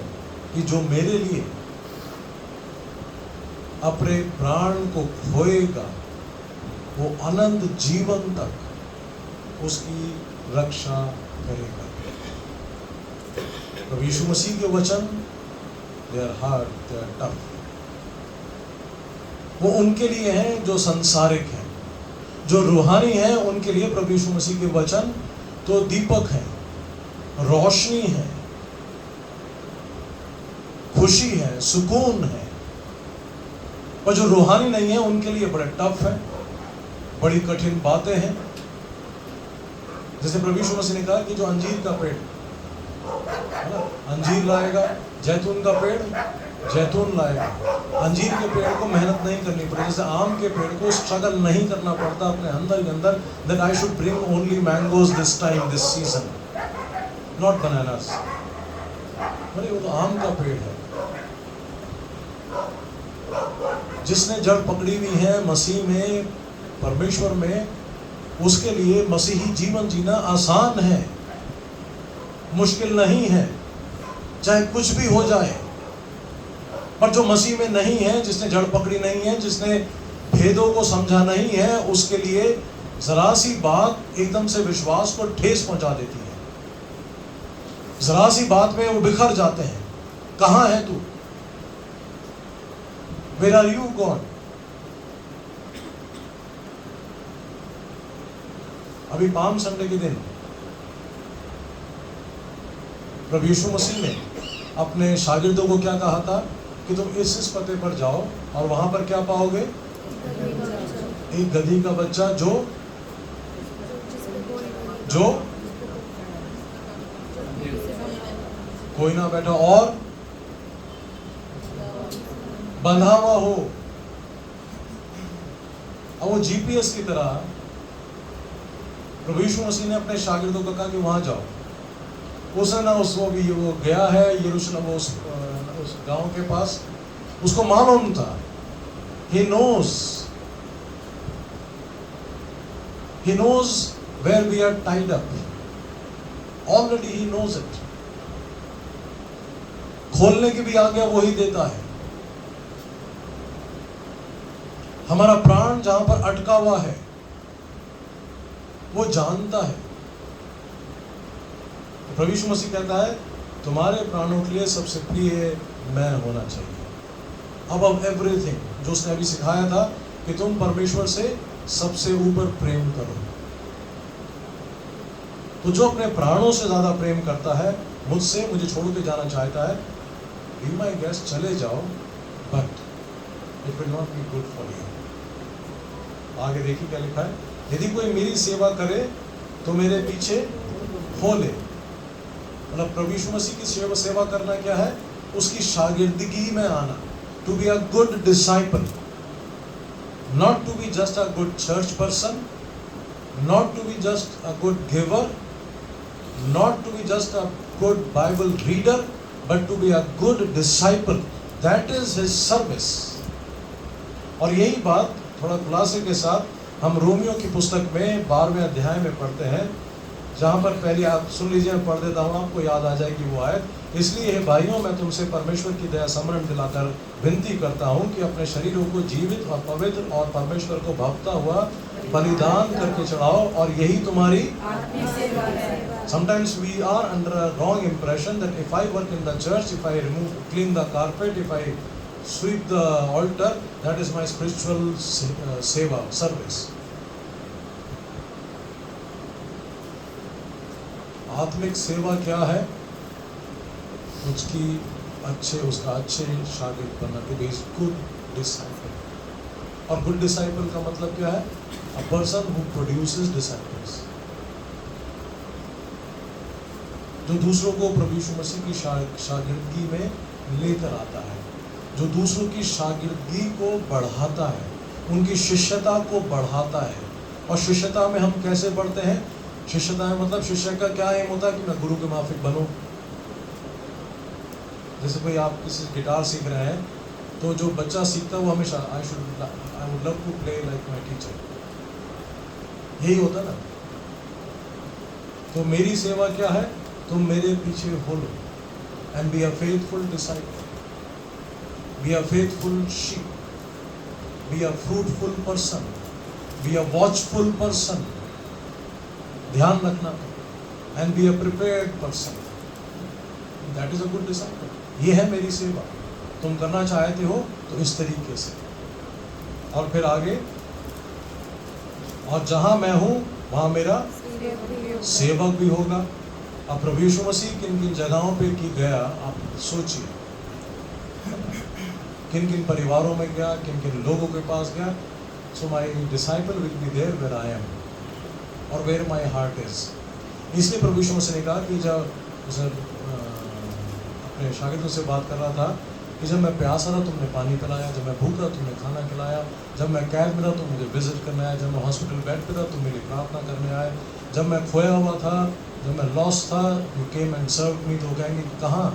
कि जो मेरे लिए अपने प्राण को खोएगा वो अनंत जीवन तक उसकी रक्षा करेगा। प्रभु यीशु मसीह के वचन they are hard, they are tough. वो उनके लिए हैं जो संसारिक हैं, जो रूहानी हैं, उनके लिए प्रभु यीशु मसीह के वचन तो दीपक हैं, रोशनी है, खुशी है, सुकून है। और जो रूहानी नहीं है उनके लिए बड़े टफ है, बड़ी कठिन बातें हैं। जैसे प्रभु यीशु मसीह ने कहा कि जो अंजीर का पेड़ है ना, अंजीर लाएगा, जैतून का पेड़ जैतून लाएगा। अंजीर के पेड़ को मेहनत नहीं करनी पड़ती, जैसे आम के पेड़ को स्ट्रगल नहीं करना पड़ता अपने अंदर के अंदर, that I should bring only mangoes this time, this season, not bananas. अरे वो तो आम का पेड़ है। जिसने जड़ पकड़ी हुई है मसीह में, परमेश्वर में, उसके लिए मसीही जीवन जीना आसान है, मुश्किल नहीं है, चाहे कुछ भी हो जाए। पर जो मसीह में नहीं है, जिसने जड़ पकड़ी नहीं है, जिसने भेदों को समझा नहीं है, उसके लिए जरा सी बात एकदम से विश्वास को ठेस पहुंचा देती है। जरा सी बात में वो बिखर जाते हैं। कहाँ है तू? Where are you God? अभी पाम संडे के दिन प्रभु यीशु मसीह ने अपने शागिर्दों को क्या कहा था कि तुम इस पते पर जाओ और वहां पर क्या पाओगे? एक गधी का बच्चा जो कोई ना बैठा और बंधा हुआ हो। अब वो जीपीएस की तरह प्रभु यीशु मसीह ने अपने शागिर्दों को कहा कि वहां जाओ। उसने ना उसको भी वो गया है यरूशलेम, उस गांव के पास, उसको मालूम था, he knows where we are tied up, already he knows it। खोलने की भी आज्ञा वो ही देता है। हमारा प्राण जहां पर अटका हुआ है वो जानता है। तो प्रभु यीशु मसीह कहता है तुम्हारे प्राणों के लिए सबसे प्रिय मैं होना चाहिए, above everything। जो उसने अभी सिखाया था कि तुम परमेश्वर से सबसे ऊपर प्रेम करो। तो जो अपने प्राणों से ज्यादा प्रेम करता है, मुझसे, मुझे छोड़ के जाना चाहता है, बी माई गेस्ट, चले जाओ, but it will not be good for you. आगे देखिए क्या लिखा है, यदि कोई मेरी सेवा करे तो मेरे पीछे हो ले। मतलब प्रभु यीशु मसीह की सेवा करना क्या है? उसकी शागिर्दगी में आना, to be a good disciple. not to be just a good church person, not to be just a good giver, not to be just a good Bible reader, but to be a good disciple. That is his service. और यही बात थोड़ा खुलासे के साथ हम Romeo की पुस्तक में 12वें अध्याय में पढ़ते हैं, जहाँ पर पहले आप सुन लीजिए, मैं पढ़ देता हूँ, आपको याद आ जाएगी वो आयत। इसलिए हे भाइयों, मैं तुमसे परमेश्वर की दया स्मरण दिलाकर विनती करता हूँ कि अपने शरीरों को जीवित और पवित्र और परमेश्वर को भावता हुआ बलिदान करके चढ़ाओ, और यही तुम्हारी Sometimes we are under a wrong impression that if I work in the church, if I clean the carpet, if I sweep the altar, that is my spiritual seva, service. आत्मिक सेवा क्या है? उसका अच्छे शागिर्द बनना, to be a good disciple. और good disciple का मतलब क्या है? A person who produces disciples. जो दूसरों को प्रभु यीशु मसीह की शागिर्दगी में लेकर आता है, जो दूसरों की शागिर्दगी को बढ़ाता है, उनकी शिष्यता को बढ़ाता है। और शिष्यता में हम कैसे बढ़ते हैं? शिष्यता में मतलब शिष्य का क्या एम होता है कि मैं गुरु के माफिक बनूं। जैसे कोई आप किसी गिटार सीख रहे हैं, तो जो बच्चा सीखता है वो हमेशा I would love to play like my teacher, यही होता ना। तो मेरी सेवा क्या है? तुम मेरे पीछे हो लो, and be a faithful disciple, be a faithful sheep, be a fruitful person, be a watchful person, ध्यान रखना, and be a prepared person. That is a good disciple. ये है मेरी सेवा। तुम करना चाहते हो तो इस तरीके से। और फिर आगे, और जहां मैं हूं वहां मेरा सेवक भी होगा। अब प्रभु यीशु मसीह किन किन जगहों पे की गया, आप सोचिए, किन किन परिवारों में गया, किन किन लोगों के पास गया। So my disciple will be there where I am और वेयर माई हार्ट इज। इसलिए प्रभु यीशु मसीह ने कहा कि जब अपने शागिर्दों से बात कर रहा था कि जब मैं प्यासा था तुमने पानी पिलाया, जब मैं भूखा तुमने खाना खिलाया, जब मैं कैद में था तुम मुझे विजिट करने आए, जब मैं हॉस्पिटल बेड पे था तुम मेरी प्रार्थना करने आए, जब मैं खोया हुआ था, जब मैं लॉस्ट था, यू केम एंड सर्व मी। तो कहेंगे कहाँ?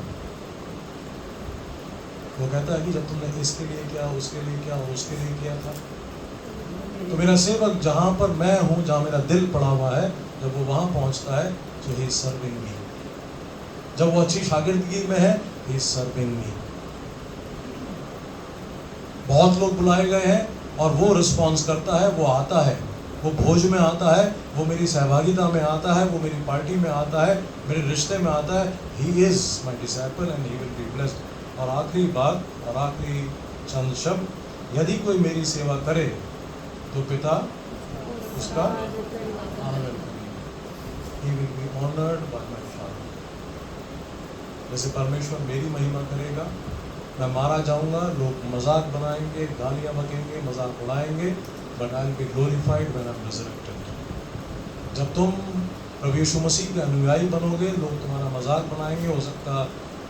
वो कहता है कि जब तुमने इसके लिए किया, उसके लिए किया, उसके लिए किया था। तो मेरा सेवक जहाँ पर मैं हूँ, जहाँ मेरा दिल पड़ा हुआ है, जब वो वहाँ पहुँचता है तो ही इज सर्विंग मी। जब वो अच्छी शागिर्दगी में है, ही इज सर्विंग मी। बहुत लोग बुलाए गए हैं और वो रिस्पॉन्स करता है, वो आता है, वो भोज में आता है, वो मेरी सहभागिता में आता है, वो मेरी पार्टी में आता है, मेरे रिश्ते में आता है। He is my disciple and he will be blessed. और आखिरी बात और आखिरी चंद शब्द, यदि कोई मेरी सेवा करे तो पिता उसका आनर करेगा। He will be honoured bye my father. जैसे परमेश्वर मेरी महिमा करेगा, मैं मारा जाऊंगा, लोग मजाक बनाएंगे, गालियां बकेंगे, मजाक उड़ाएंगे, but I will be glorified when I am resurrected. जब तुम प्रभु यीशु मसीह के अनुयायी बनोगे, लोग तुम्हारा मजाक बनाएंगे, हो सकता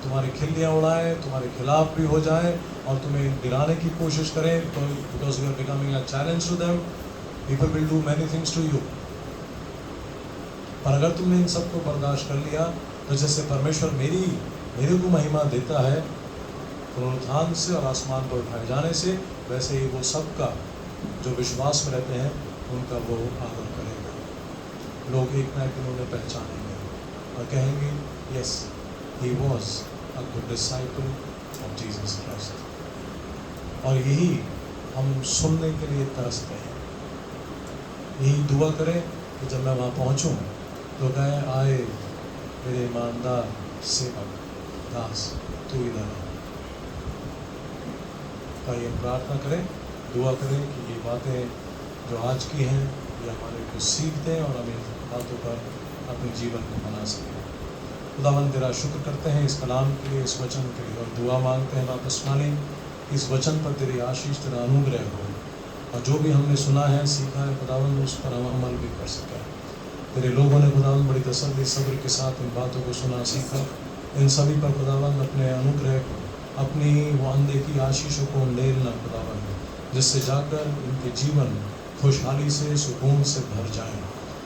तुम्हारी खिल्लियाँ उड़ाएं, तुम्हारे खिलाफ भी हो जाएं और तुम्हें गिराने की कोशिश करें, तो because you are becoming a challenge to them, people will do many things to you. पर अगर तुमने इन सबको बर्दाश्त कर लिया, तो जैसे परमेश्वर मेरे को महिमा देता है पुनरुत्थान से और आसमान पर उठाए जाने से, वैसे ही वो सबका जो विश्वास में रहते हैं उनका वो आदर करेगा। लोग एक ना एक दिन उन्हें पहचानेंगे और कहेंगे yes, he was a good disciple of Jesus Christ. और यही हम सुनने के लिए तरसते हैं। यही दुआ करें कि जब मैं वहाँ पहुँचूँ तो कहें, आए मेरे ईमानदार सेवक दास, तू इधर आ। ये प्रार्थना करें, दुआ करें कि ये बातें जो आज की हैं ये हमारे को सीख दें और हम इन बातों पर अपने जीवन को बना सकें। खुदावंद तेरा शुक्र करते हैं इस कलाम के लिए, इस वचन के लिए, और दुआ मांगते हैं वापस मालिक इस वचन पर तेरी आशीष, तेरा अनुग्रह हो, और जो भी हमने सुना है, सीखा है खुदावंद, उस पर हम अमल भी कर सकें। तेरे लोगों ने खुदावंद बड़ी तसल्ली सब्र के साथ इन बातों को सुना, सीखा। इन सभी पर खुदावंद अपने अनुग्रह को, अपनी वो अनदेखी आशीषों को लेना खुदावंद, जिससे जाकर इनके जीवन खुशहाली से, सुकून से भर जाएं।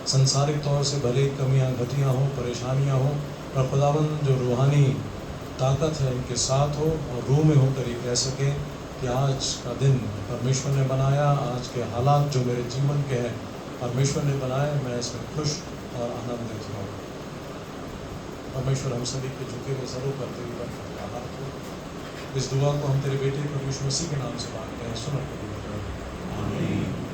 संसारिक तौर से भले कमियां, घटियां हो, परेशानियां हो, पर खुदावंद जो रूहानी ताकत है इनके साथ हो और रूह में होकर ये कह सकें कि आज का दिन परमेश्वर ने बनाया, आज के हालात जो मेरे जीवन के हैं परमेश्वर ने बनाए, मैं इसमें खुश और आनंदित हूँ। परमेश्वर हम सभी के झुके हुए सरों पर तेरी बरकत का हाथ हो। इस दुआ को हम तेरे बेटे प्रभु यीशु मसीह के नाम से मांगते हैं, सुन। आमीन।